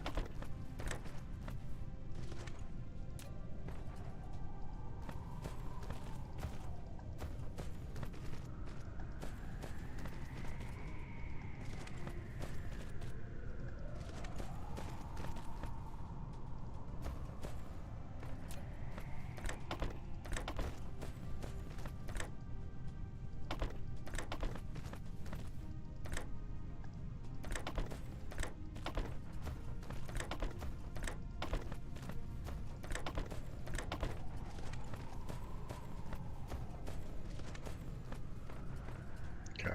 A: Okay.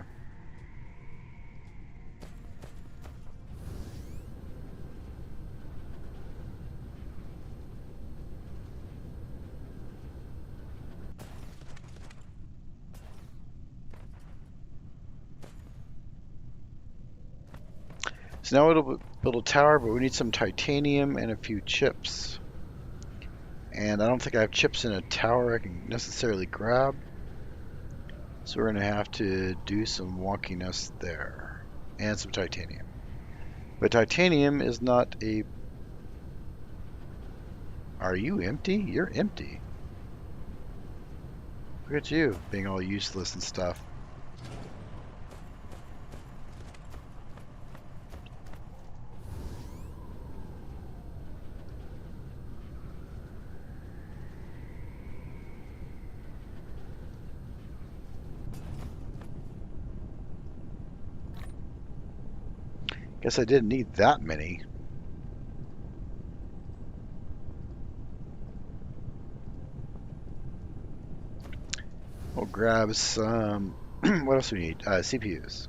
A: So now it'll build a tower, but we need some titanium and a few chips. And I don't think I have chips in a tower I can necessarily grab. So we're going to have to do some wonkiness there. And some titanium. But titanium is not a... Are you empty? You're empty. Look at you, being all useless and stuff. Guess I didn't need that many. We'll grab some... what else do we need? CPUs.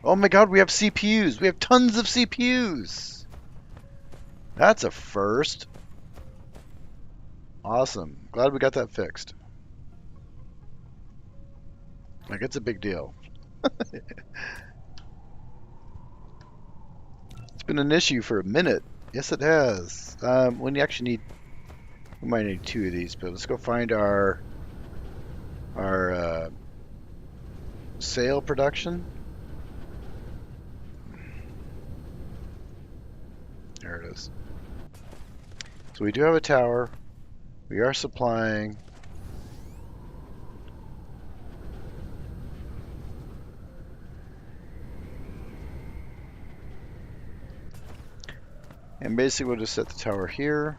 A: Oh my god, we have CPUs! We have tons of CPUs! That's a first. Awesome. Glad we got that fixed. Like, it's a big deal. It's been an issue for a minute. Yes, it has. When you actually need... We might need two of these, but let's go find our sail production. There it is. So we do have a tower. We are supplying And basically we'll just set the tower here.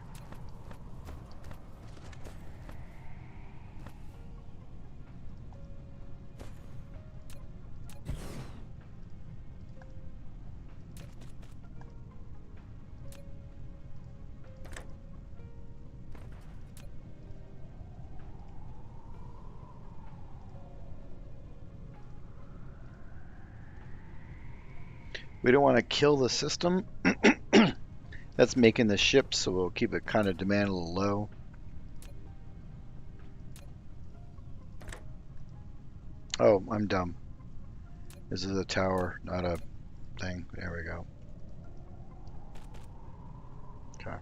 A: We don't want to kill the system that's making the ship, so we'll keep it kind of demand a little low. Oh, I'm dumb. This is a tower, not a thing. There we go. Okay.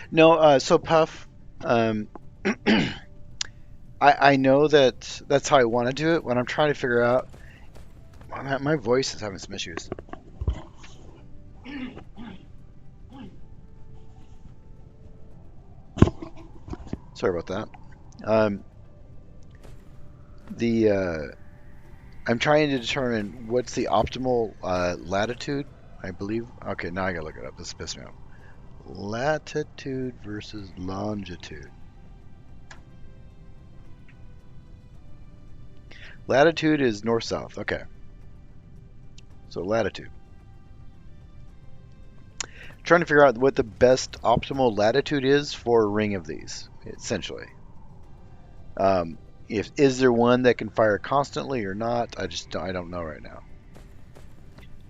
A: No, so Puff, um, I know that that's how I want to do it. When I'm trying to figure out, my voice is having some issues. Sorry about that. Um, the I'm trying to determine what's the optimal latitude. I believe. Okay, now I gotta look it up. This pissed me off. Latitude versus longitude. Latitude is north-south. Okay. So latitude. Trying to figure out what the best optimal latitude is for a ring of these, essentially. Um, if is there one that can fire constantly or not? I don't know right now.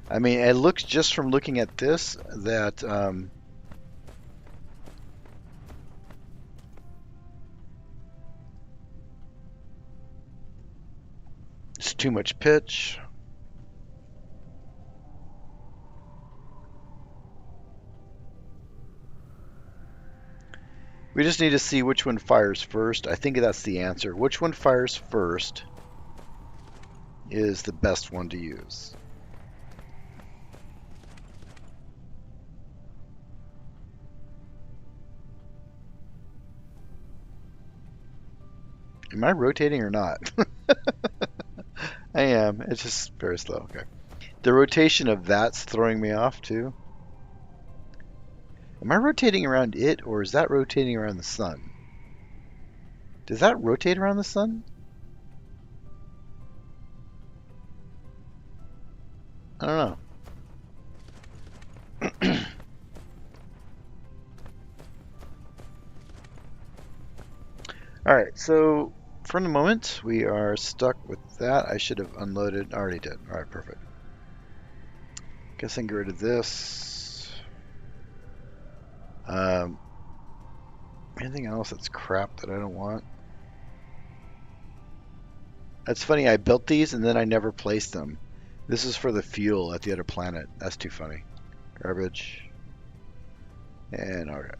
A: I mean, it looks just from looking at this that it's too much pitch. We just need to see which one fires first. I think that's the answer. Which one fires first is the best one to use. Am I rotating or not? I am. It's just very slow. Okay. The rotation of that's throwing me off too. Am I rotating around it or is that rotating around the sun? Does that rotate around the sun? I don't know. Alright, so for the moment, we are stuck with that. I should have unloaded. I already did. Alright, perfect. Guess I can get rid of this. Um, anything else that's crap that I don't want? That's funny, I built these and then I never placed them. This is for the fuel at the other planet. That's too funny. Garbage. And okay.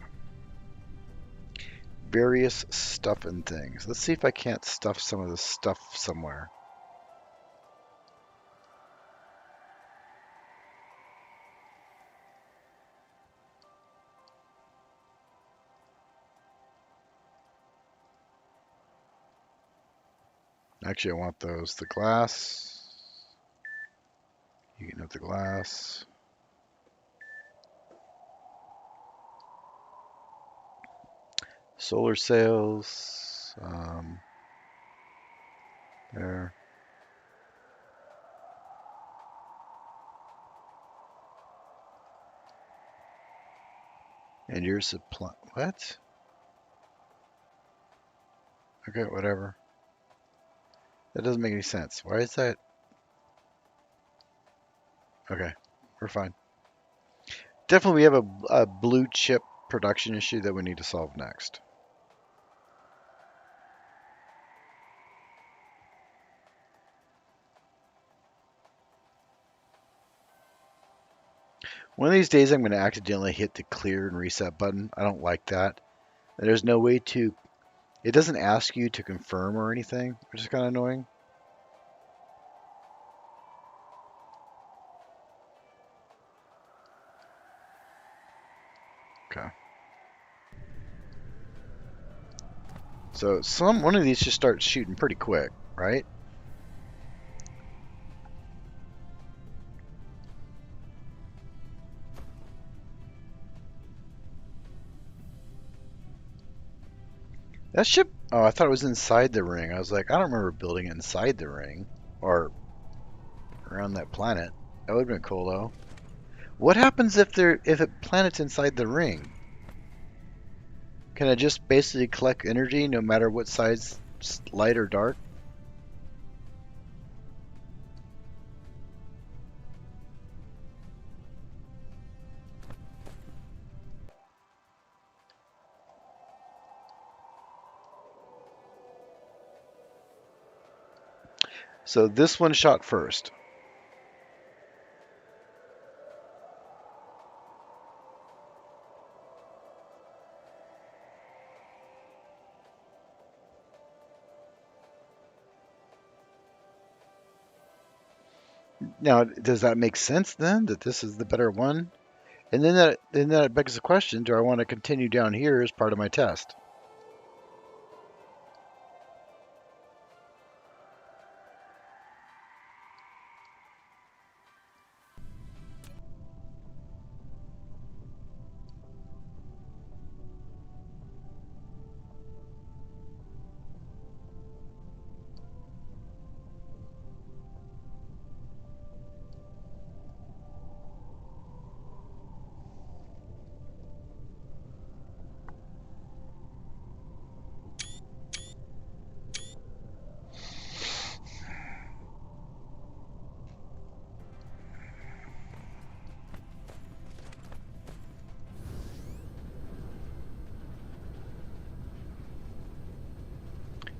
A: Various stuff and things. Let's see if I can't stuff some of this stuff somewhere. Actually, I want those. The glass. You can have the glass. Solar sails. There. And your supply. What? Okay, whatever. That doesn't make any sense. Why is that? Okay, we're fine. Definitely, we have a blue chip production issue that we need to solve next. One of these days I'm going to accidentally hit the clear and reset button. I don't like that. There's no way to, it doesn't ask you to confirm or anything, which is kind of annoying. Okay. So one of these just starts shooting pretty quick, right? That ship, oh, I thought it was inside the ring. I was like, I don't remember building it inside the ring or around that planet. That would have been cool though. What happens if a planet's inside the ring? Can it just basically collect energy no matter what size, light or dark? So this one shot first. Now, does that make sense then that this is the better one? And then that begs the question, do I want to continue down here as part of my test?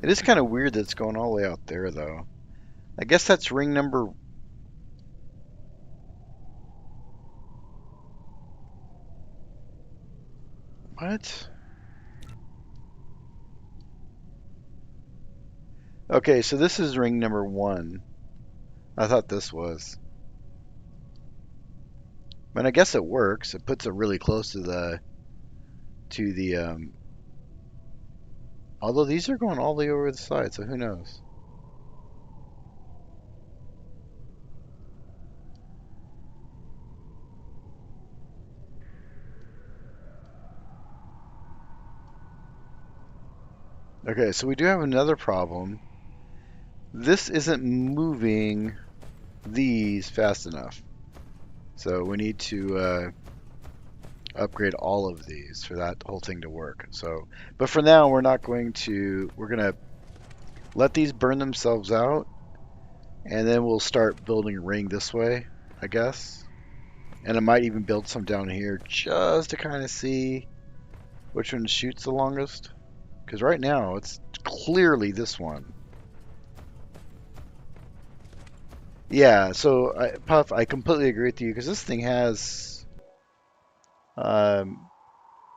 A: It is kind of weird that it's going all the way out there, though. I guess that's ring number... What? Okay, so this is ring number 1. I thought this was. But I guess it works. It puts it really close to the although these are going all the way over the side, so who knows? Okay, so we do have another problem. This isn't moving these fast enough. So we need to upgrade all of these for that whole thing to work. So, but for now, we're not going to, we're going to let these burn themselves out, and then we'll start building a ring this way, I guess. And I might even build some down here just to kind of see which one shoots the longest. Because right now, it's clearly this one. Yeah, so Puff, I completely agree with you because this thing has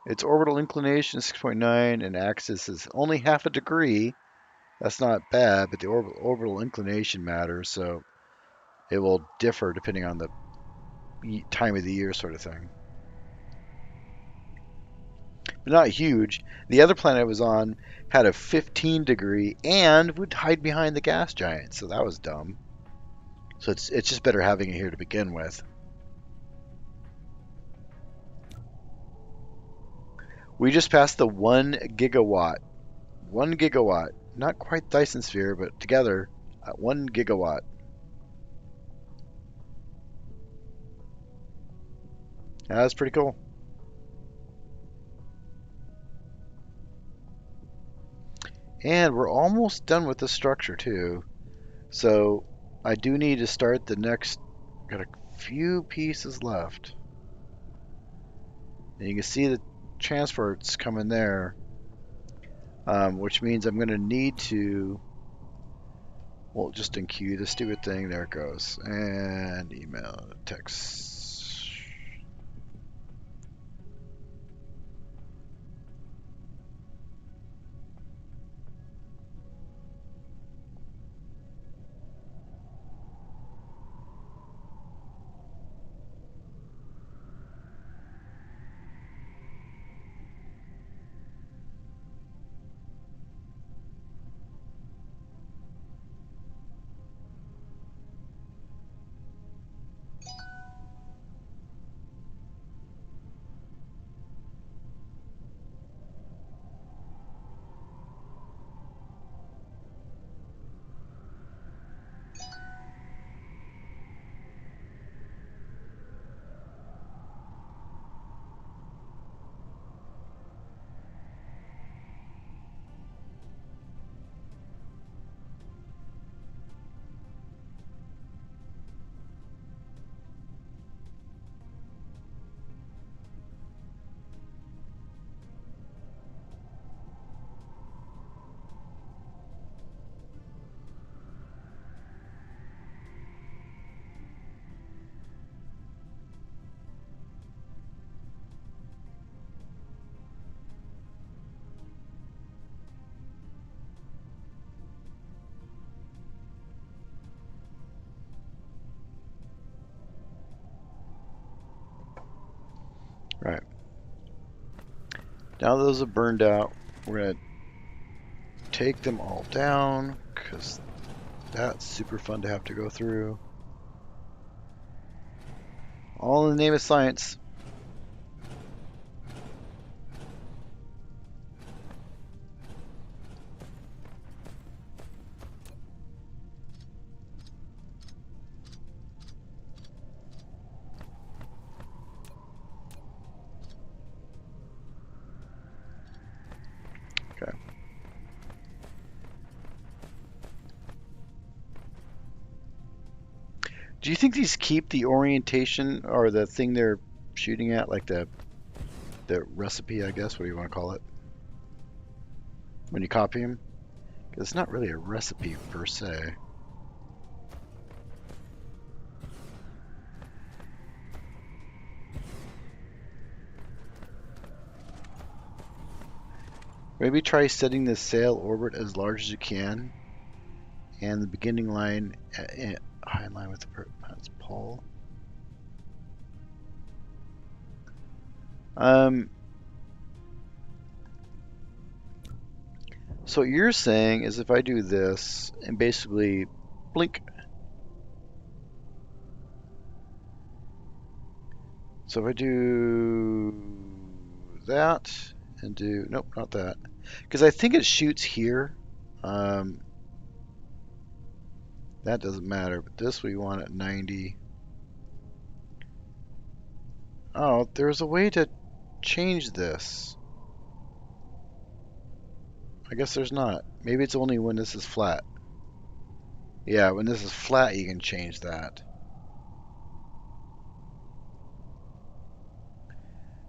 A: its orbital inclination is 6.9 and axis is only half a degree. That's not bad, but the orbital inclination matters, so it will differ depending on the time of the year, sort of thing. But not huge. The other planet I was on had a 15 degree and would hide behind the gas giant, so that was dumb. So it's just better having it here to begin with. We just passed the 1 gigawatt. 1 gigawatt. Not quite Dyson Sphere, but together at 1 gigawatt. Yeah, that's pretty cool. And we're almost done with the structure too. So I do need to start the next, got a few pieces left. And you can see the transports coming there, which means I'm going to need to, well, just enqueue the stupid thing. There it goes. And email, text. Now those have burned out, we're going to take them all down because that's super fun to have to go through. All in the name of science. Okay. Do you think these keep the orientation or the thing they're shooting at, like the recipe, I guess? What do you want to call it? When you copy them? Because it's not really a recipe per se. Maybe try setting the sail orbit as large as you can, and the beginning line high in line with the that's Paul. So what you're saying is if I do this and basically blink. So if I do that and do, nope, not that. Because I think it shoots here. That doesn't matter, but this we want at 90. Oh, there's a way to change this. I guess there's not. Maybe it's only when this is flat. Yeah, when this is flat, you can change that.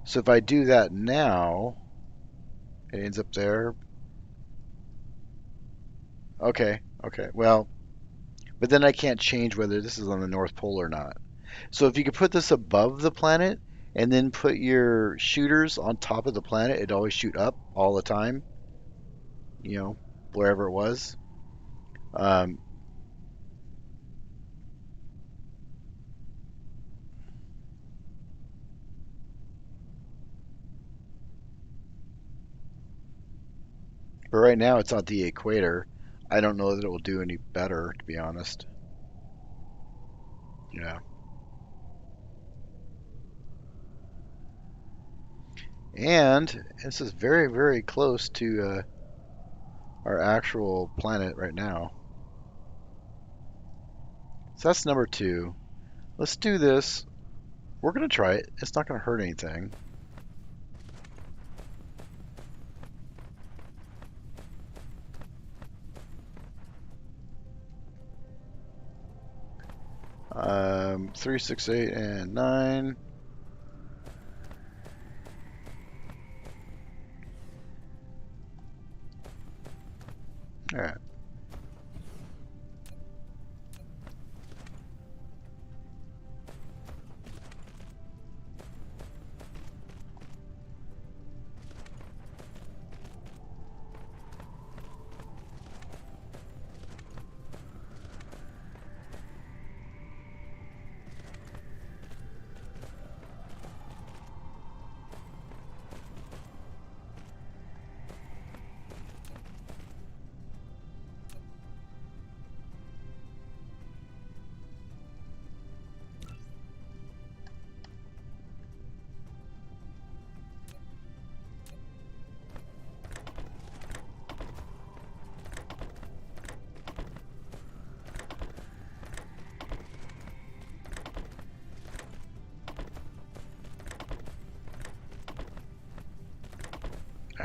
A: So if I do that now, it ends up there. Okay, okay. Well, but then I can't change whether this is on the North Pole or not. So if you could put this above the planet and then put your shooters on top of the planet, it'd always shoot up all the time, you know, wherever it was. Um, but right now it's on the equator. I don't know that it will do any better, to be honest. Yeah. And this is very, very close to our actual planet right now. So that's number 2. Let's do this. We're going to try it. It's not going to hurt anything. Um, 3, 6, 8, and 9. All right.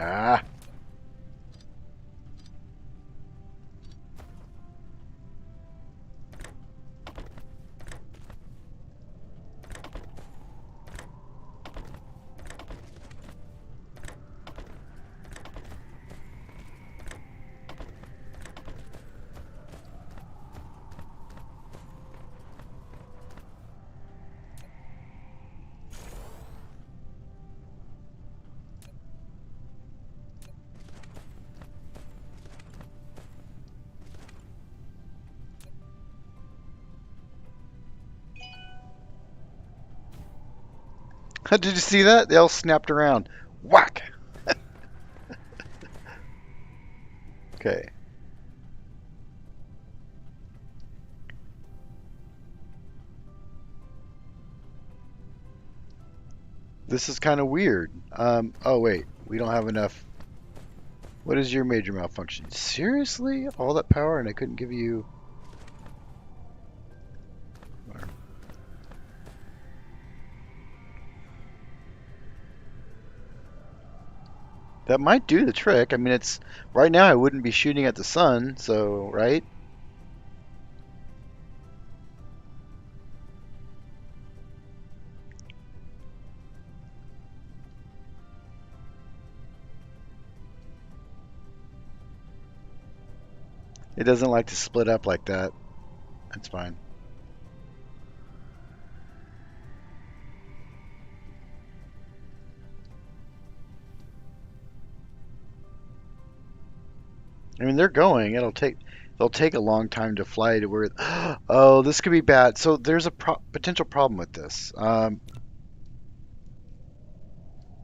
A: Ah. Did you see that? They all snapped around. Whack! Okay. This is kind of weird. Oh wait, we don't have enough. What is your major malfunction? Seriously? All that power and I couldn't give you... That might do the trick. I mean, it's... Right now I wouldn't be shooting at the sun, so, right? It doesn't like to split up like that. That's fine. I mean, they're going. They'll take a long time to fly to where. Oh, this could be bad. So there's a potential problem with this.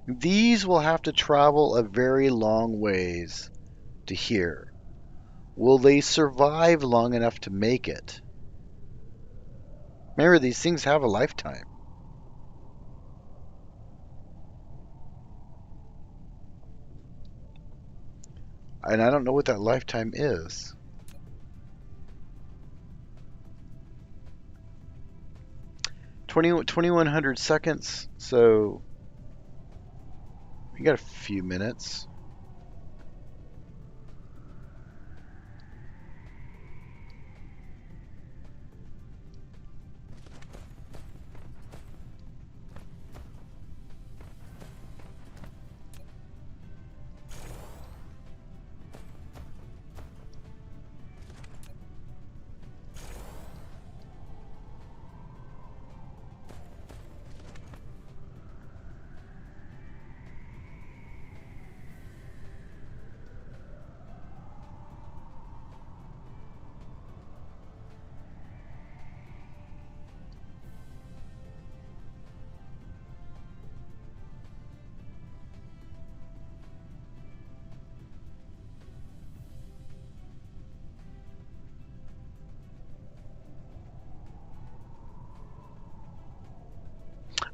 A: These will have to travel a very long ways to here. Will they survive long enough to make it? Remember, these things have a lifetime. And I don't know what that lifetime is. 2100 seconds, so we got a few minutes.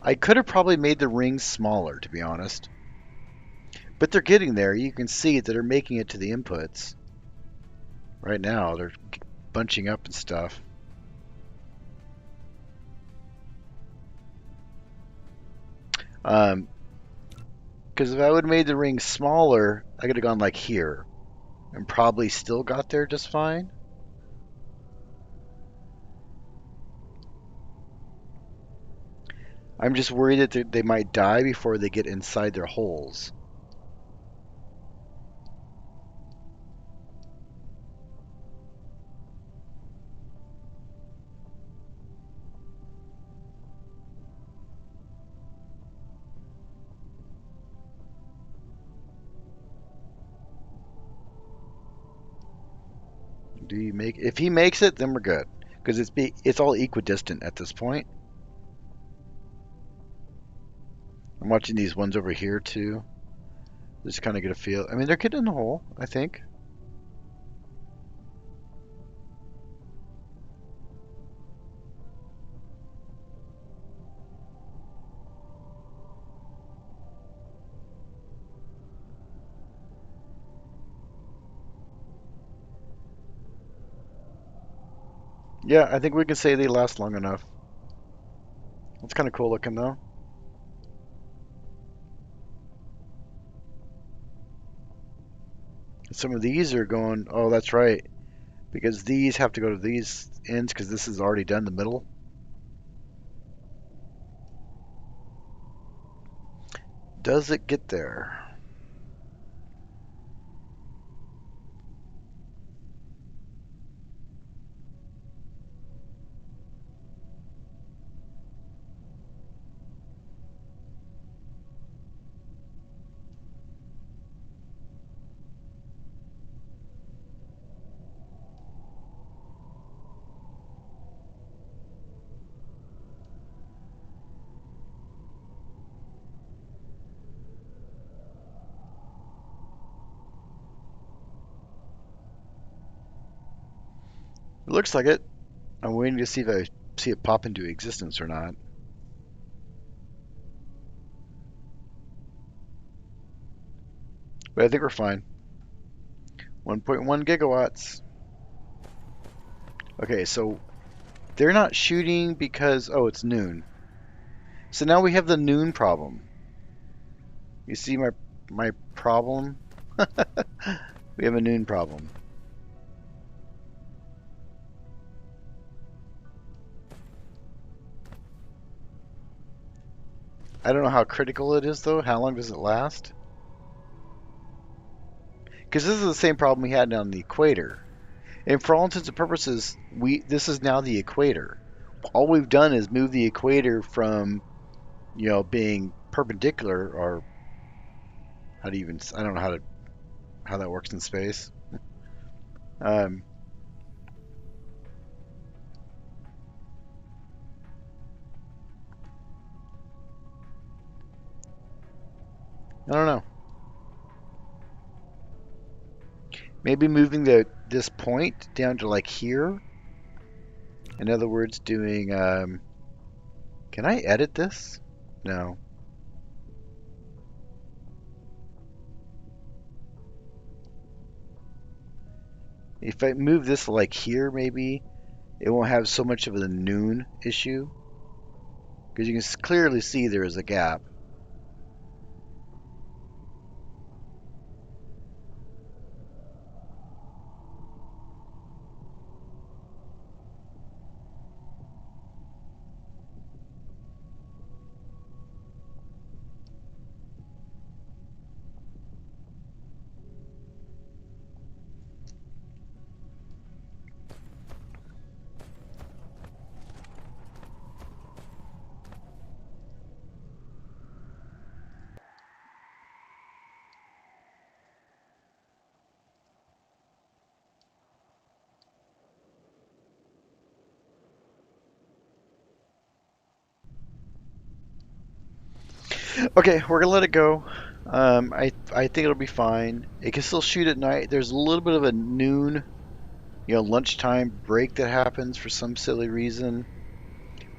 A: I could have probably made the rings smaller, to be honest. But they're getting there. You can see that they're making it to the inputs. Right now, they're bunching up and stuff. Because if I would have made the rings smaller, I could have gone like here and probably still got there just fine. I'm just worried that they might die before they get inside their holes. Do you make? If he makes it, then we're good, because it's all equidistant at this point. I'm watching these ones over here too. Just kind of get a feel. I mean, they're getting in the hole, I think. Yeah, I think we can say they last long enough. It's kind of cool looking though. Some of these are going, oh, that's right, because these have to go to these ends because this is already done the middle. Does it get there? It looks like it. I'm waiting to see if I see it pop into existence or not. But I think we're fine. 1.1 gigawatts. Okay, so they're not shooting because, oh, it's noon. So now we have the noon problem. You see my problem? We have a noon problem. I don't know how critical it is though. How long does it last? Because this is the same problem we had on the equator. And for all intents and purposes, this is now the equator. All we've done is move the equator from, being perpendicular, or how do you even, I don't know how that works in space. Um, I don't know. Maybe moving this point down to like here. In other words, doing. Can I edit this? No. If I move this like here, maybe it won't have so much of a noon issue. Because you can clearly see there is a gap. Okay, we're gonna let it go. I think it'll be fine. It can still shoot at night. There's a little bit of a noon, lunchtime break that happens for some silly reason,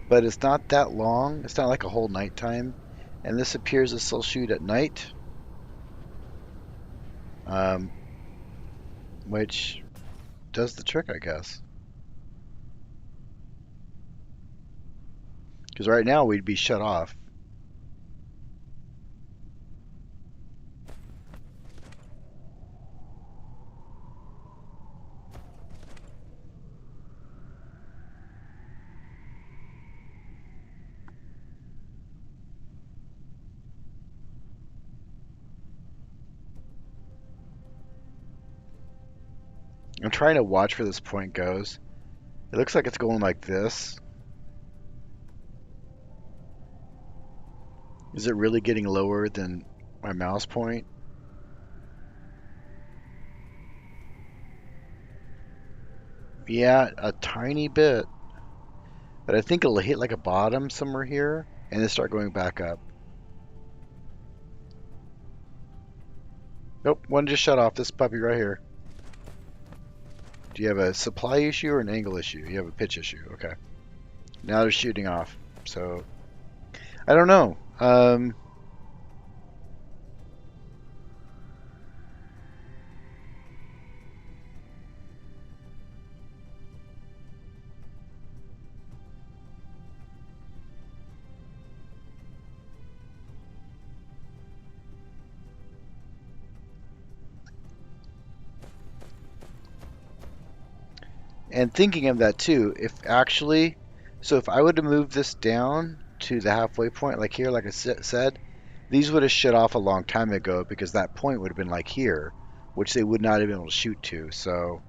A: but it's not that long. It's not like a whole nighttime, and this appears to still shoot at night, um, which does the trick, I guess. Because right now we'd be shut off. I'm trying to watch where this point goes. It looks like it's going like this. Is it really getting lower than my mouse point? Yeah, a tiny bit. But I think it'll hit like a bottom somewhere here and then start going back up. Nope, one just shut off. This puppy right here. Do you have a supply issue or an angle issue? You have a pitch issue. Okay. Now they're shooting off. So, I don't know. And thinking of that too, if I would have moved this down to the halfway point, like here, like I said, these would have shut off a long time ago because that point would have been like here, which they would not have been able to shoot to. So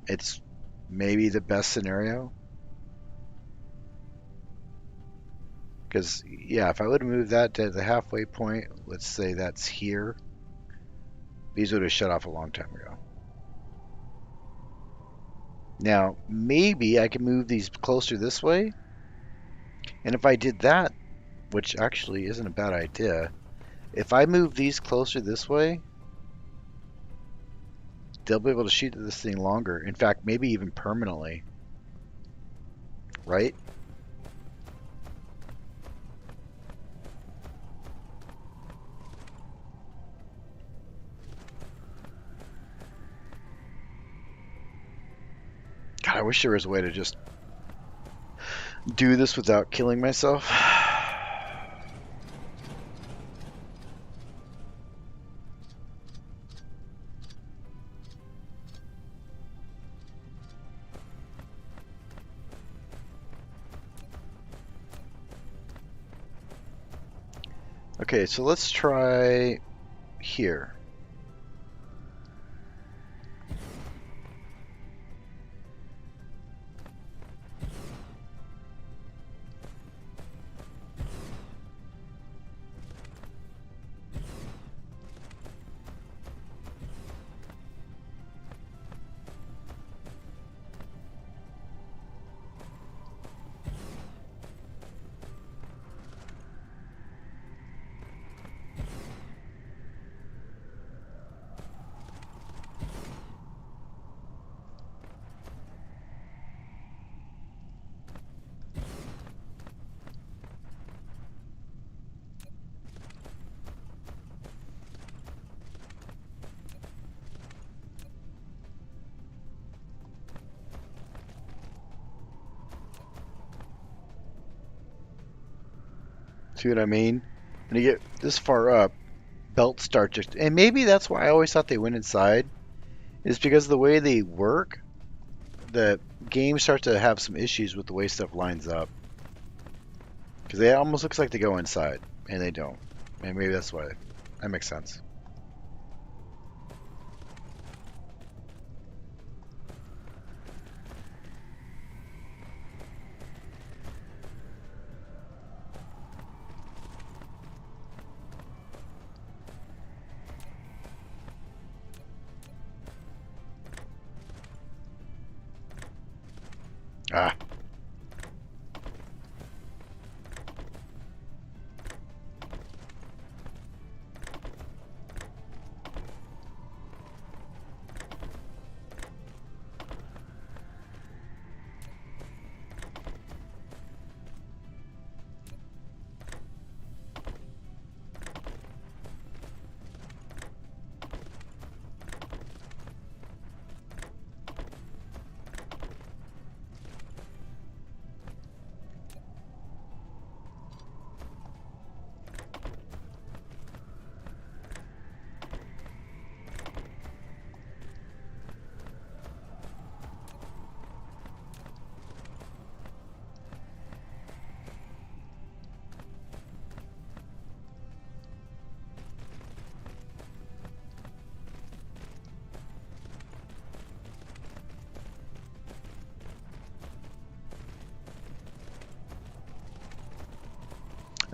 A: it's maybe the best scenario. Because, yeah, if I would have moved that to the halfway point, let's say that's here, these would have shut off a long time ago. Now, maybe I can move these closer this way. And if I did that, which actually isn't a bad idea, if I move these closer this way, they'll be able to shoot this thing longer. In fact, maybe even permanently, right? God, I wish there was a way to just do this without killing myself. Okay, so let's try here. See what I mean? When you get this far up, belts start to, and maybe that's why I always thought they went inside, is because of the way they work, the game starts to have some issues with the way stuff lines up. Because it almost looks like they go inside, and they don't. And maybe that's why. That makes sense. Ah.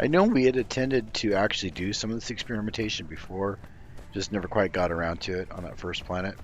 A: I know we had intended to actually do some of this experimentation before, just never quite got around to it on that first planet.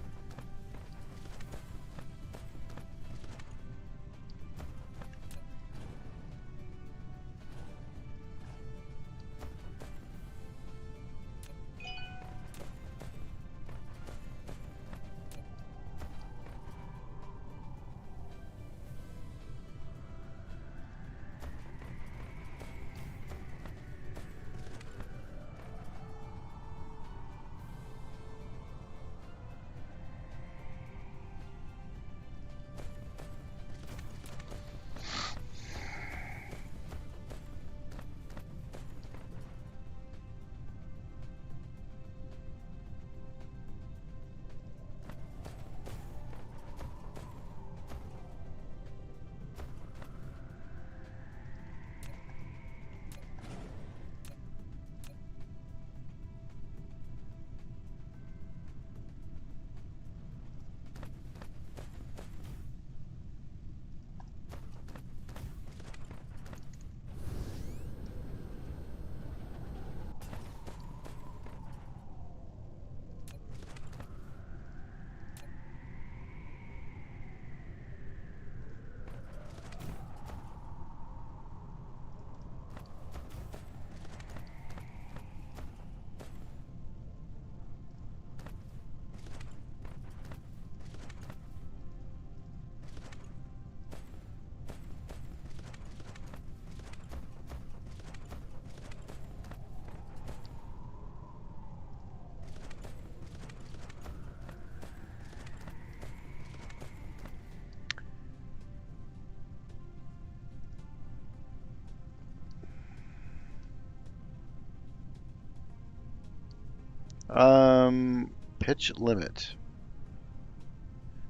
A: Pitch limit.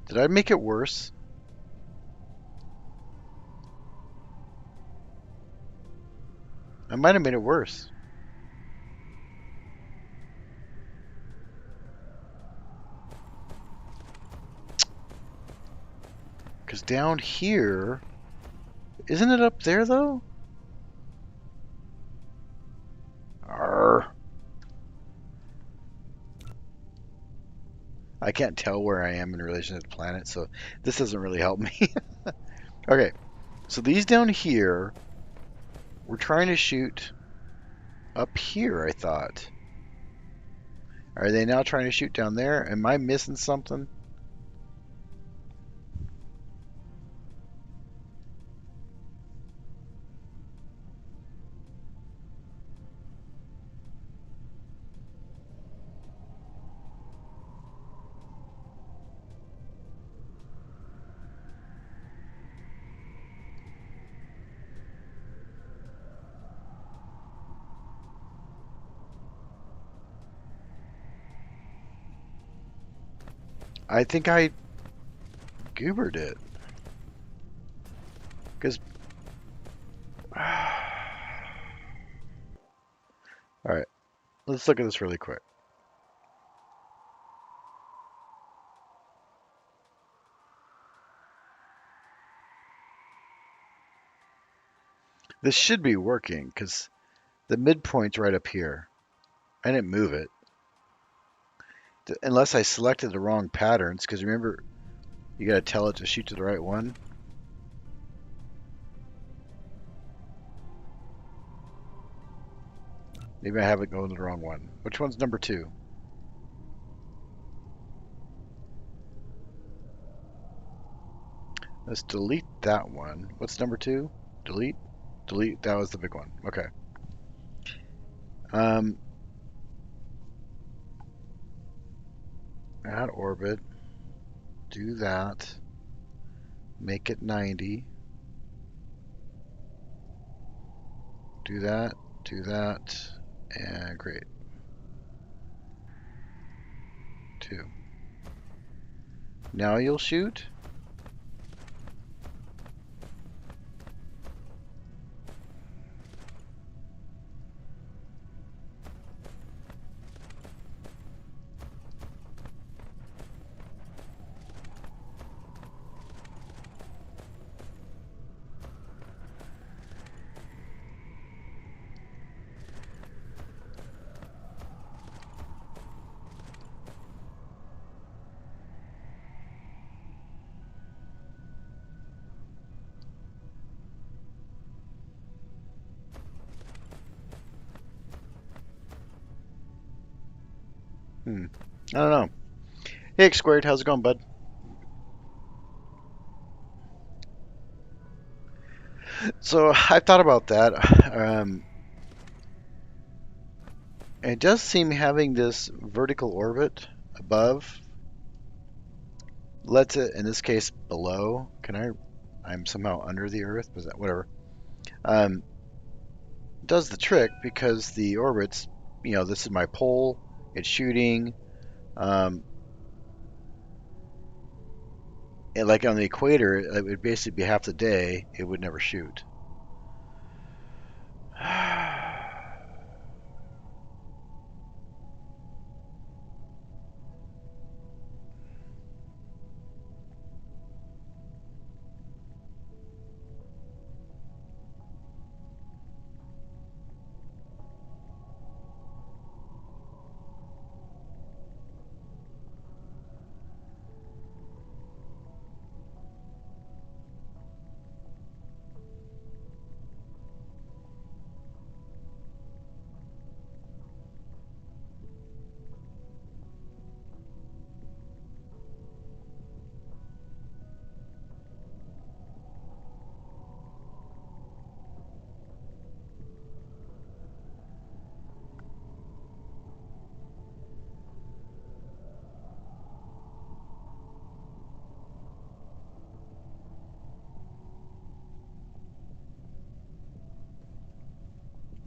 A: Did I make it worse? I might have made it worse. Because down here, isn't it up there though? Arr. I can't tell where I am in relation to the planet, so this doesn't really help me. Okay, so these down here, we're trying to shoot up here, I thought. Are they now trying to shoot down there? Am I missing something? I think I goobered it. Because... Alright, let's look at this really quick. This should be working, because the midpoint's right up here. I didn't move it. Unless I selected the wrong patterns, because remember, you gotta tell it to shoot to the right one. Maybe I have it going to the wrong one. Which one's number 2? Let's delete that one. What's number 2? Delete? Delete, that was the big one. Okay. Add orbit. Do that. Make it 90. Do that. Do that. And great. 2. Now you'll shoot. I don't know. Hey, X Squared, how's it going, bud? So I've thought about that. It does seem having this vertical orbit above lets it, in this case, below. I'm somehow under the Earth, but that whatever. Um, does the trick because the orbits, this is my pole. It's shooting. Um, and like on the equator, it would basically be half the day. It would never shoot.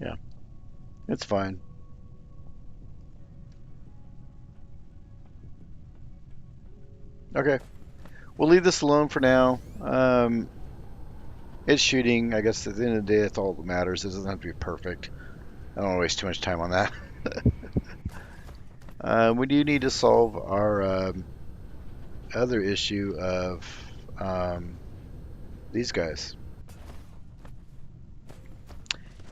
A: Yeah, it's fine. Okay, we'll leave this alone for now. It's shooting. I guess at the end of the day, that's all that matters. It doesn't have to be perfect. I don't want to waste too much time on that. We do need to solve our other issue of um, these guys.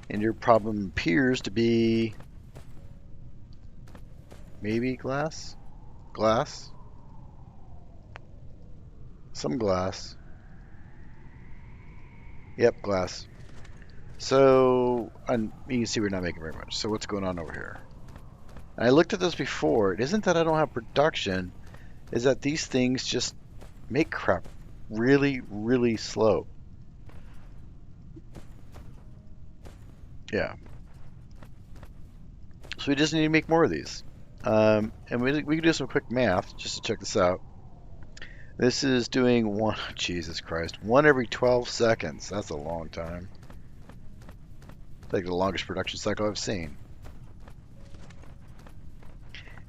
A: And your problem appears to be maybe glass? Glass? Some glass. Yep, glass. So, and you can see we're not making very much. So what's going on over here? And I looked at this before. It isn't that I don't have production, is that these things just make crap really, really slow. Yeah. So we just need to make more of these. And we can do some quick math just to check this out. This is doing one, Jesus Christ, one every 12 seconds. That's a long time. Like the longest production cycle I've seen.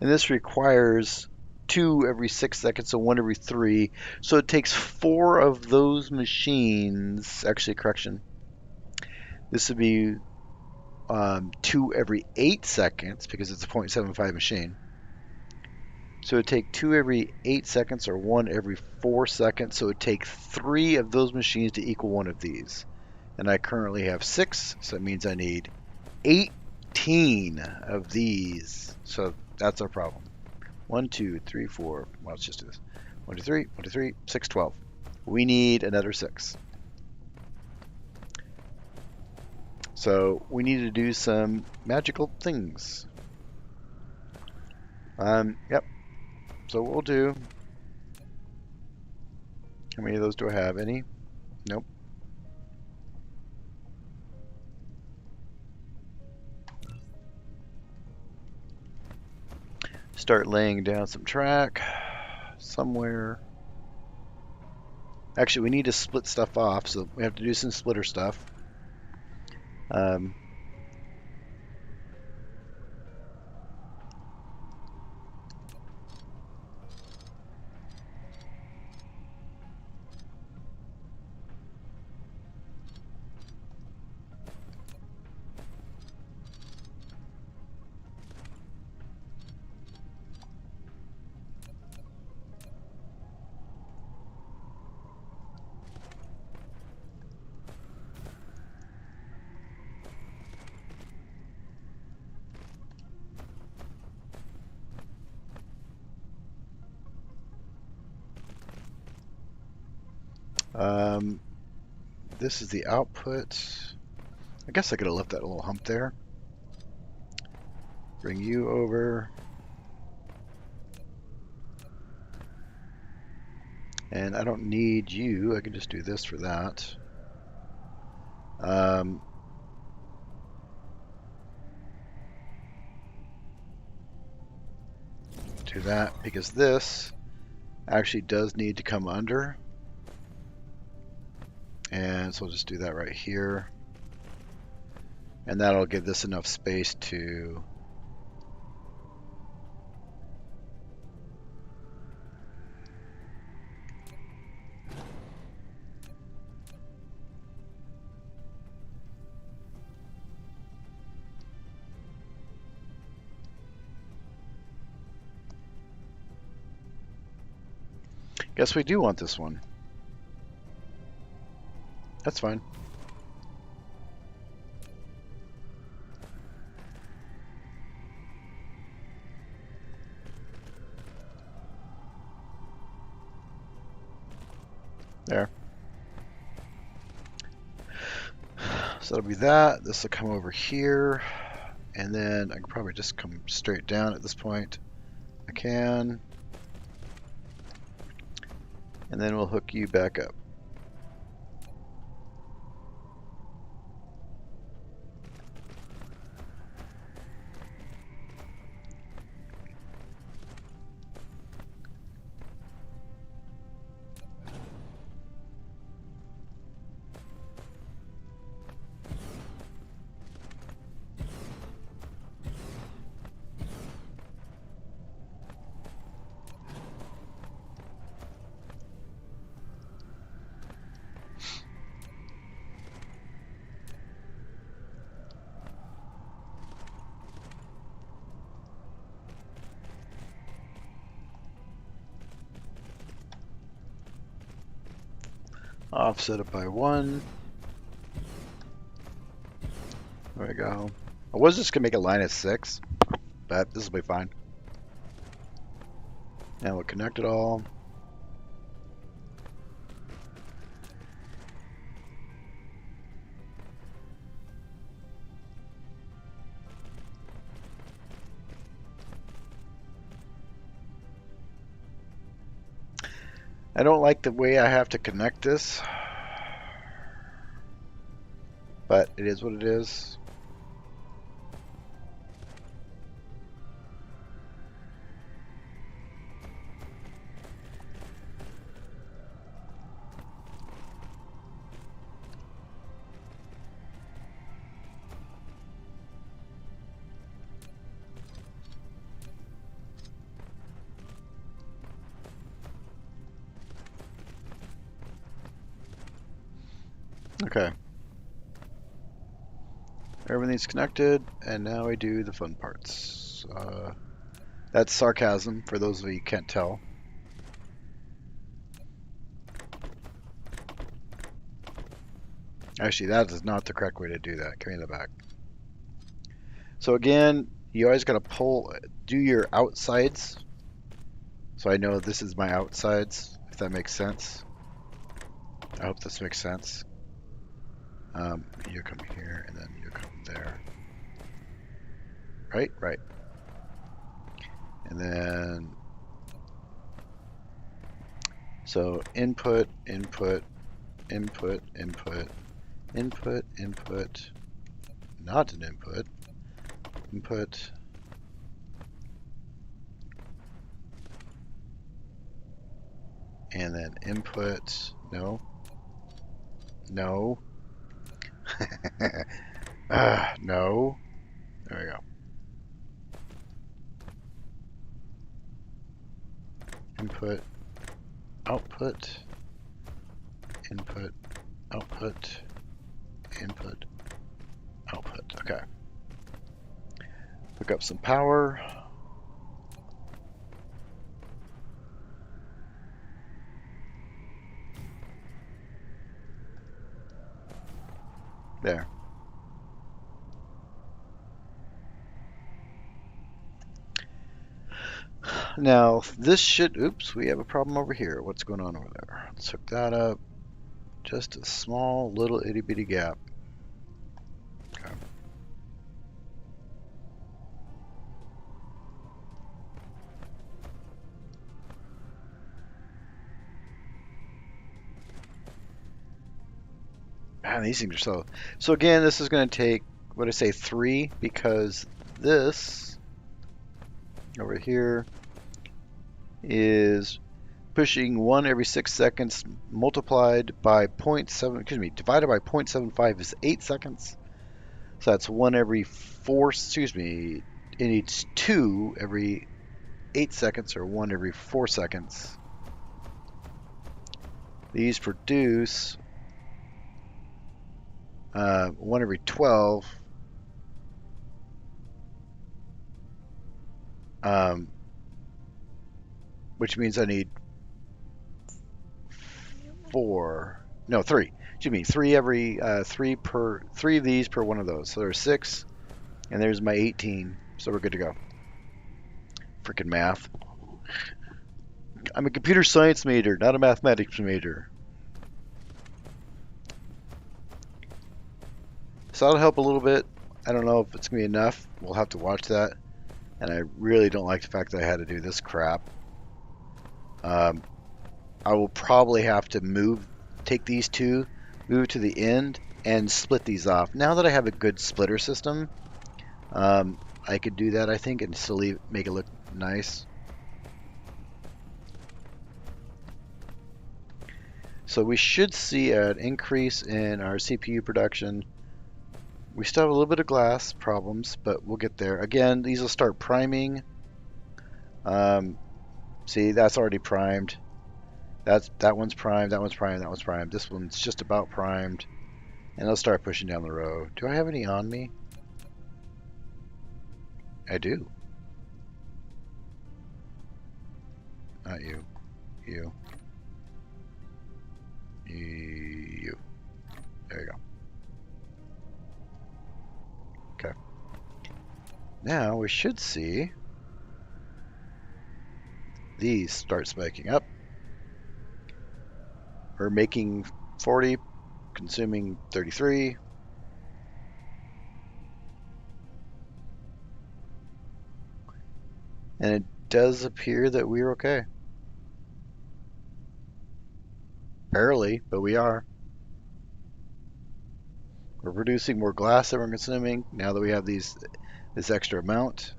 A: And this requires two every 6 seconds, so one every 3. So it takes 4 of those machines. Actually, correction. This would be 2 every 8 seconds because it's a 0.75 machine. So it would take 2 every 8 seconds or 1 every 4 seconds. So it would take 3 of those machines to equal one of these. And I currently have 6, so that means I need 18 of these. So that's our problem. 1, 2, 3, 4. Well, let's just do this. 1, 2, 3, 1, 2, 3, 6, 12. We need another 6. So we need to do some magical things. Yep. So what we'll do. How many of those do I have? Any? Nope. Start laying down some track somewhere. Actually, we need to split stuff off, so we have to do some splitter stuff. Um, um, this is the output. I guess I could have left that little hump there. Bring you over. And I don't need you. I can just do this for that. Do that because this actually does need to come under. And so we'll just do that right here. And that'll give this enough space to guess we do want this one. That's fine. There. So that'll be that. This will come over here. And then I can probably just come straight down at this point. I can. And then we'll hook you back up. Offset it by 1. There we go. I was just going to make a line of 6, but this will be fine. Now we'll connect it all. I don't like the way I have to connect this, but it is what it is. Okay. Everything's connected, and now we do the fun parts. That's sarcasm, for those of you who can't tell. Actually, that is not the correct way to do that. Give me the back. So again, you always got to do your outsides. So I know this is my outsides, if that makes sense. I hope this makes sense. You come here, and then you come there. Right? Right. And then, so input, input, input, input, input, input, not an input, input, and then input, no, no, no, there we go. Input, output, input, output, input, output. Okay. Hook up some power. There. Now, this should, oops, we have a problem over here. What's going on over there? Let's hook that up. Just a small little itty bitty gap. Okay. Man, these things are slow. So again, this is going to take, what did I say, 3, because this over here is pushing 1 every 6 seconds multiplied by 0.7, excuse me, divided by 0.75 is 8 seconds. So that's 1 every 4, excuse me, it needs 2 every 8 seconds or 1 every 4 seconds. These produce 1 every 12. Which means I need 3. Excuse me, 3 every 3 of these per one of those. So there's 6, and there's my 18. So we're good to go. Freaking math. I'm a computer science major, not a mathematics major. So that'll help a little bit. I don't know if it's gonna be enough. We'll have to watch that. And I really don't like the fact that I had to do this crap. I will probably have to take these two, move to the end, and split these off. Now that I have a good splitter system, I could do that, I think, and still make it look nice. So we should see an increase in our CPU production. We still have a little bit of glass problems, but we'll get there. Again, these will start priming. See, that's already primed. That one's primed, that one's primed, that one's primed. This one's just about primed. And it'll start pushing down the road. Do I have any on me? I do. Not you. You. Now we should see these start spiking up. We're making 40, consuming 33. And it does appear that we're okay. Barely, but we are. We're producing more glass than we're consuming now that we have this extra amount,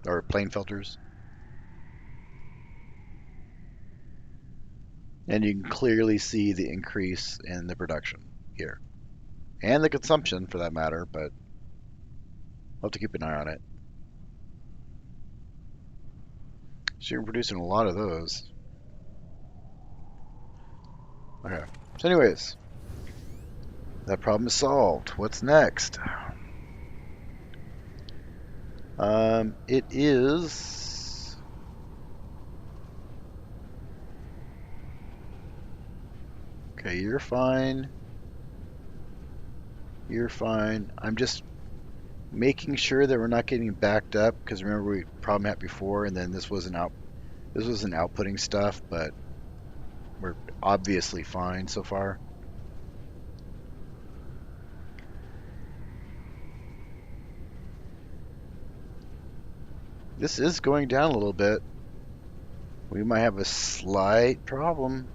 A: or plane filters. And you can clearly see the increase in the production here. And the consumption, for that matter, but we'll have to keep an eye on it. So you're producing a lot of those. Okay. So anyways, that problem is solved. What's next? It is... Okay, you're fine. You're fine. I'm just making sure that we're not getting backed up, because remember we problem had before, and then this wasn't outputting stuff, but we're obviously fine so far. This is going down a little bit. We might have a slight problem.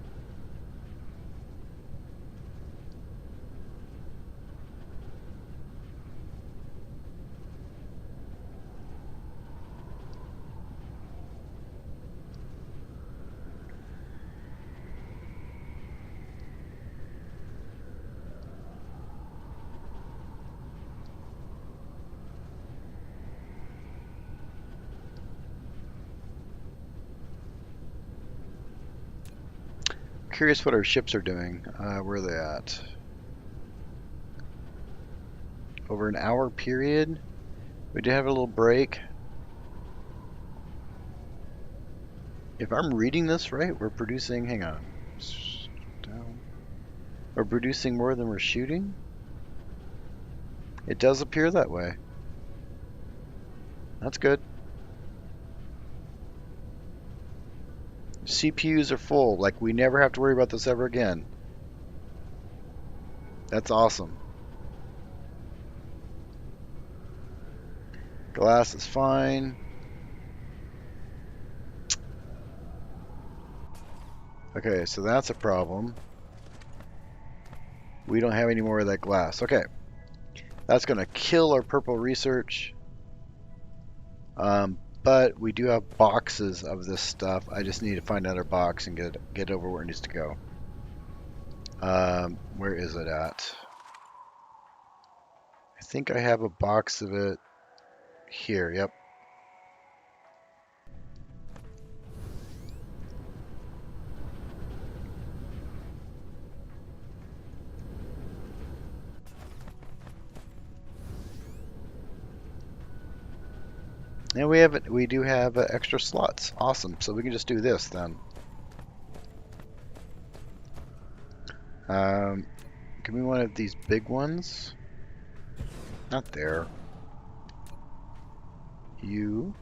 A: Curious what our ships are doing. Where are they at? Over an hour period. We did have a little break. If I'm reading this right, we're producing, hang on. Down. We're producing more than we're shooting? It does appear that way. That's good. CPUs are full. Like, we never have to worry about this ever again. That's awesome. Glass is fine. Okay, so that's a problem. We don't have any more of that glass. Okay. That's going to kill our purple research. But we do have boxes of this stuff. I just need to find another box and get over where it needs to go. Where is it at? I think I have a box of it here. Yep. And we do have extra slots. Awesome. So we can just do this then. Give me one of these big ones. Not there. You.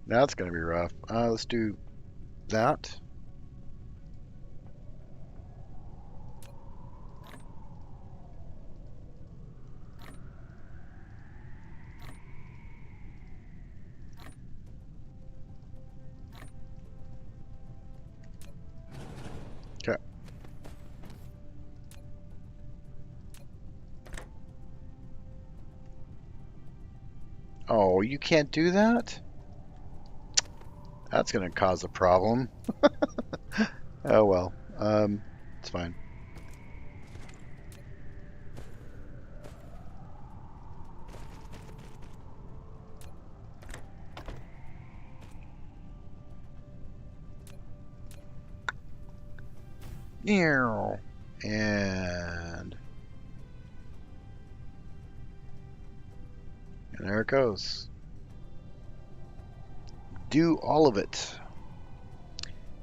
A: That's gonna be rough. Let's do that. Okay. Oh, you can't do that? That's gonna cause a problem. Oh well. It's fine. And there it goes. Do all of it.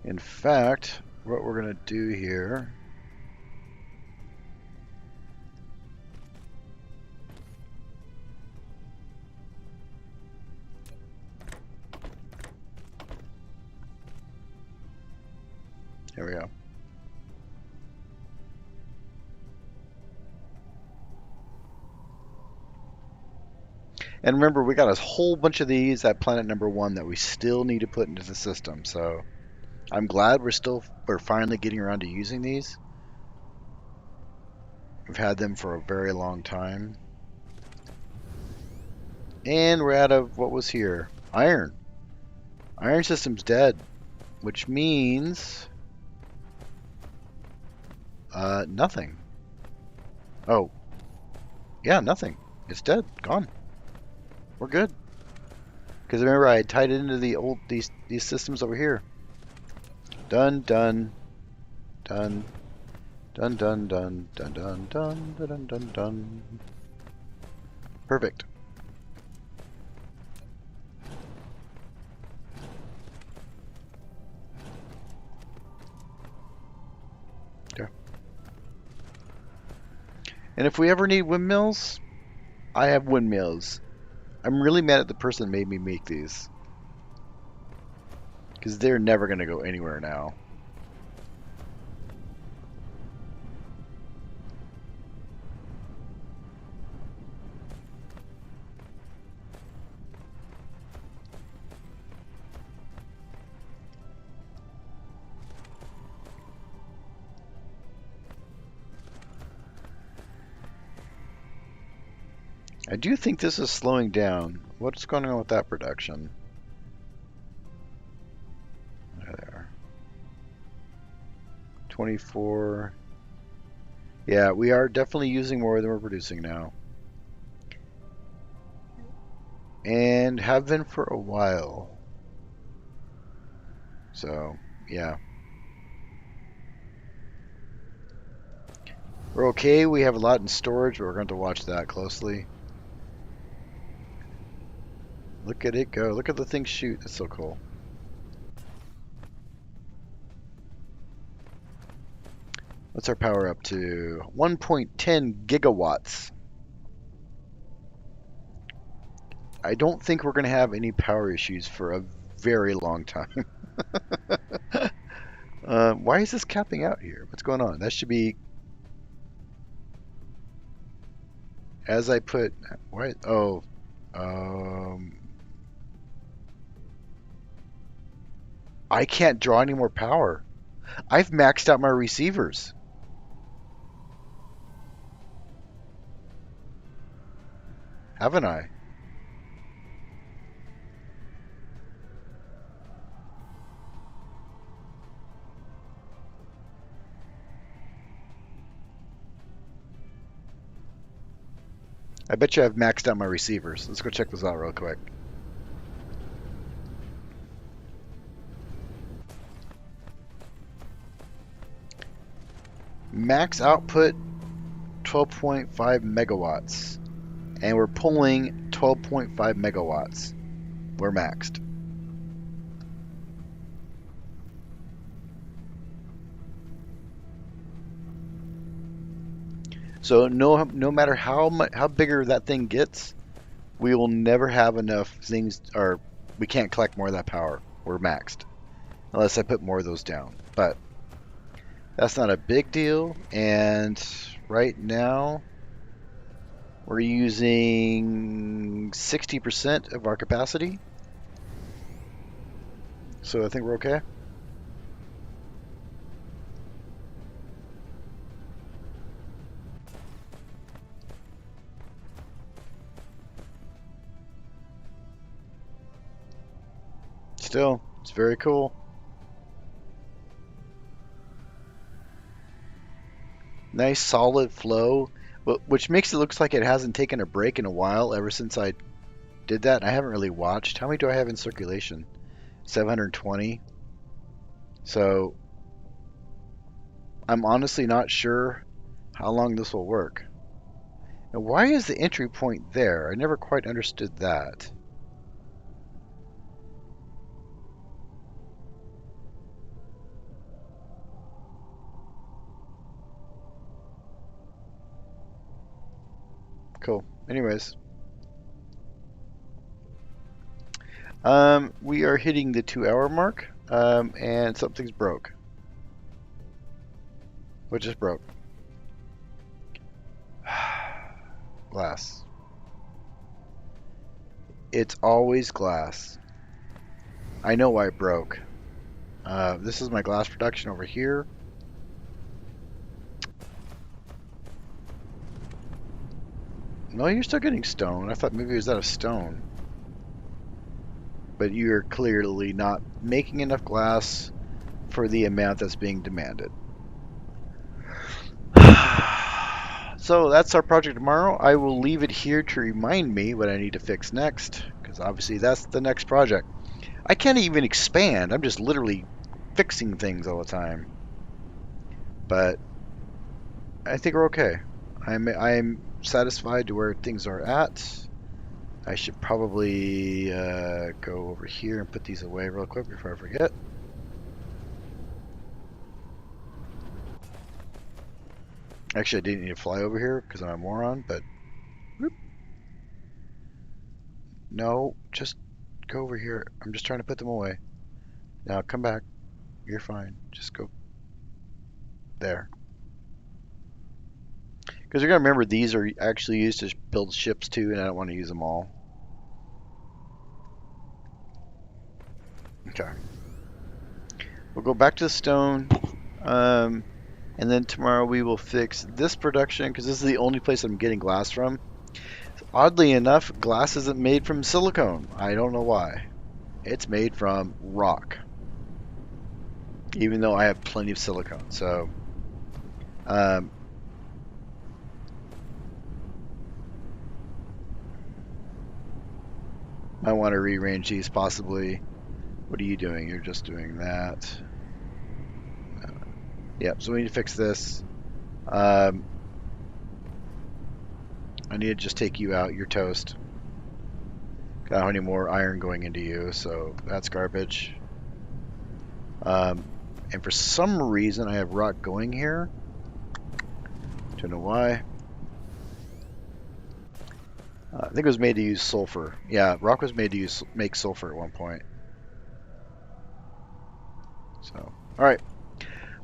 A: In fact, what we're going to do here, here we go. And remember, we got a whole bunch of these at planet number 1 that we still need to put into the system. So I'm glad we're finally getting around to using these. We've had them for a very long time. And we're out of what was here. Iron. Iron system's dead, which means nothing. Oh, yeah, nothing. It's dead, gone. We're good. Because remember, I had tied it into the old these systems over here. Done, done, done, done, done, done, done, done, done, done, done, done. Perfect. Okay. And if we ever need windmills, I have windmills. I'm really mad at the person that made me make these. Because they're never going to go anywhere now. I do think this is slowing down. What's going on with that production? There. 24. Yeah, we are definitely using more than we're producing now. And have been for a while. So, yeah. We're okay. We have a lot in storage, but we're going to watch that closely. Look at it go. Look at the thing shoot. That's so cool. What's our power up to? 1.10 gigawatts. I don't think we're going to have any power issues for a very long time. Why is this capping out here? What's going on? That should be... As I put... Why? Oh. I can't draw any more power. I've maxed out my receivers. Haven't I? I bet you I've maxed out my receivers. Let's go check this out real quick. Max output 12.5 megawatts. And we're pulling 12.5 megawatts. We're maxed. So no matter how bigger that thing gets, we will never have enough things, or we can't collect more of that power. We're maxed. Unless I put more of those down. But that's not a big deal. And right now, we're using 60% of our capacity. So I think we're okay. Still, it's very cool. Nice solid flow, which makes it look like it hasn't taken a break in a while ever since I did that. I haven't really watched. How many do I have in circulation? 720. So I'm honestly not sure how long this will work. Now, why is the entry point there? I never quite understood that. Cool. Anyways, we are hitting the 2 hour mark, and something's broke. What just broke? Glass. It's always glass. I know why it broke. This is my glass production over here. No, you're still getting stone. I thought maybe it was out of stone. But you're clearly not making enough glass for the amount that's being demanded. So that's our project tomorrow. I will leave it here to remind me what I need to fix next, because obviously that's the next project. I can't even expand. I'm just literally fixing things all the time. But I think we're okay. I'm satisfied to where things are at. I should probably go over here and put these away real quick before I forget. Actually, I didn't need to fly over here because I'm a moron, but whoop. No, just go over here. I'm just trying to put them away. Now come back. You're fine. Just go there. Because you're going to remember these are actually used to build ships too, and I don't want to use them all. Okay. We'll go back to the stone. And then tomorrow we will fix this production because this is the only place I'm getting glass from. Oddly enough, glass isn't made from silicone. I don't know why. It's made from rock. Even though I have plenty of silicone. So, might want to rearrange these possibly. What are you doing? You're just doing that. Yep, so we need to fix this. I need to just take you out. You're toast. Got how many more iron going into you, so that's garbage. And for some reason I have rock going here. Don't know why. I think it was made to use sulfur. Yeah, rock was made to make sulfur at one point. So, all right.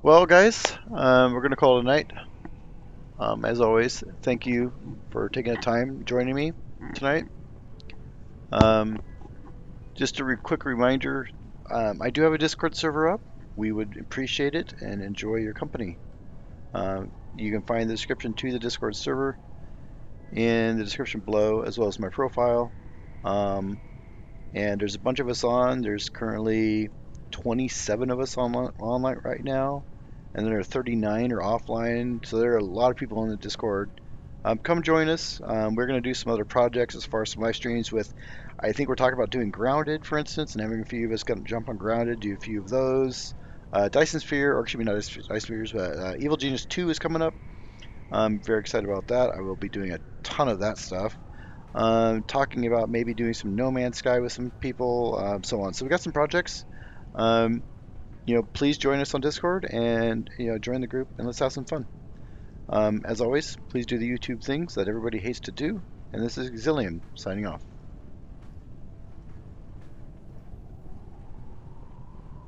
A: Well, guys, we're gonna call it a night. As always, thank you for taking the time joining me tonight. Just a quick reminder, I do have a Discord server up. We would appreciate it and enjoy your company. You can find the description to the Discord server in the description below, as well as my profile. And there's a bunch of us on. There's currently 27 of us online right now, and there are 39 are offline. So there are a lot of people on the Discord. Come join us. We're going to do some other projects as far as some live streams with, I think we're talking about doing Grounded, for instance, and having a few of us going to jump on Grounded, do a few of those. Dyson Sphere, or excuse me, not Dyson Spheres, but Evil Genius 2 is coming up. I'm very excited about that. I will be doing a ton of that stuff. Talking about maybe doing some No Man's Sky with some people, so on. So we got some projects. Please join us on Discord and join the group and let's have some fun. As always, please do the YouTube things that everybody hates to do. And this is Exilium signing off.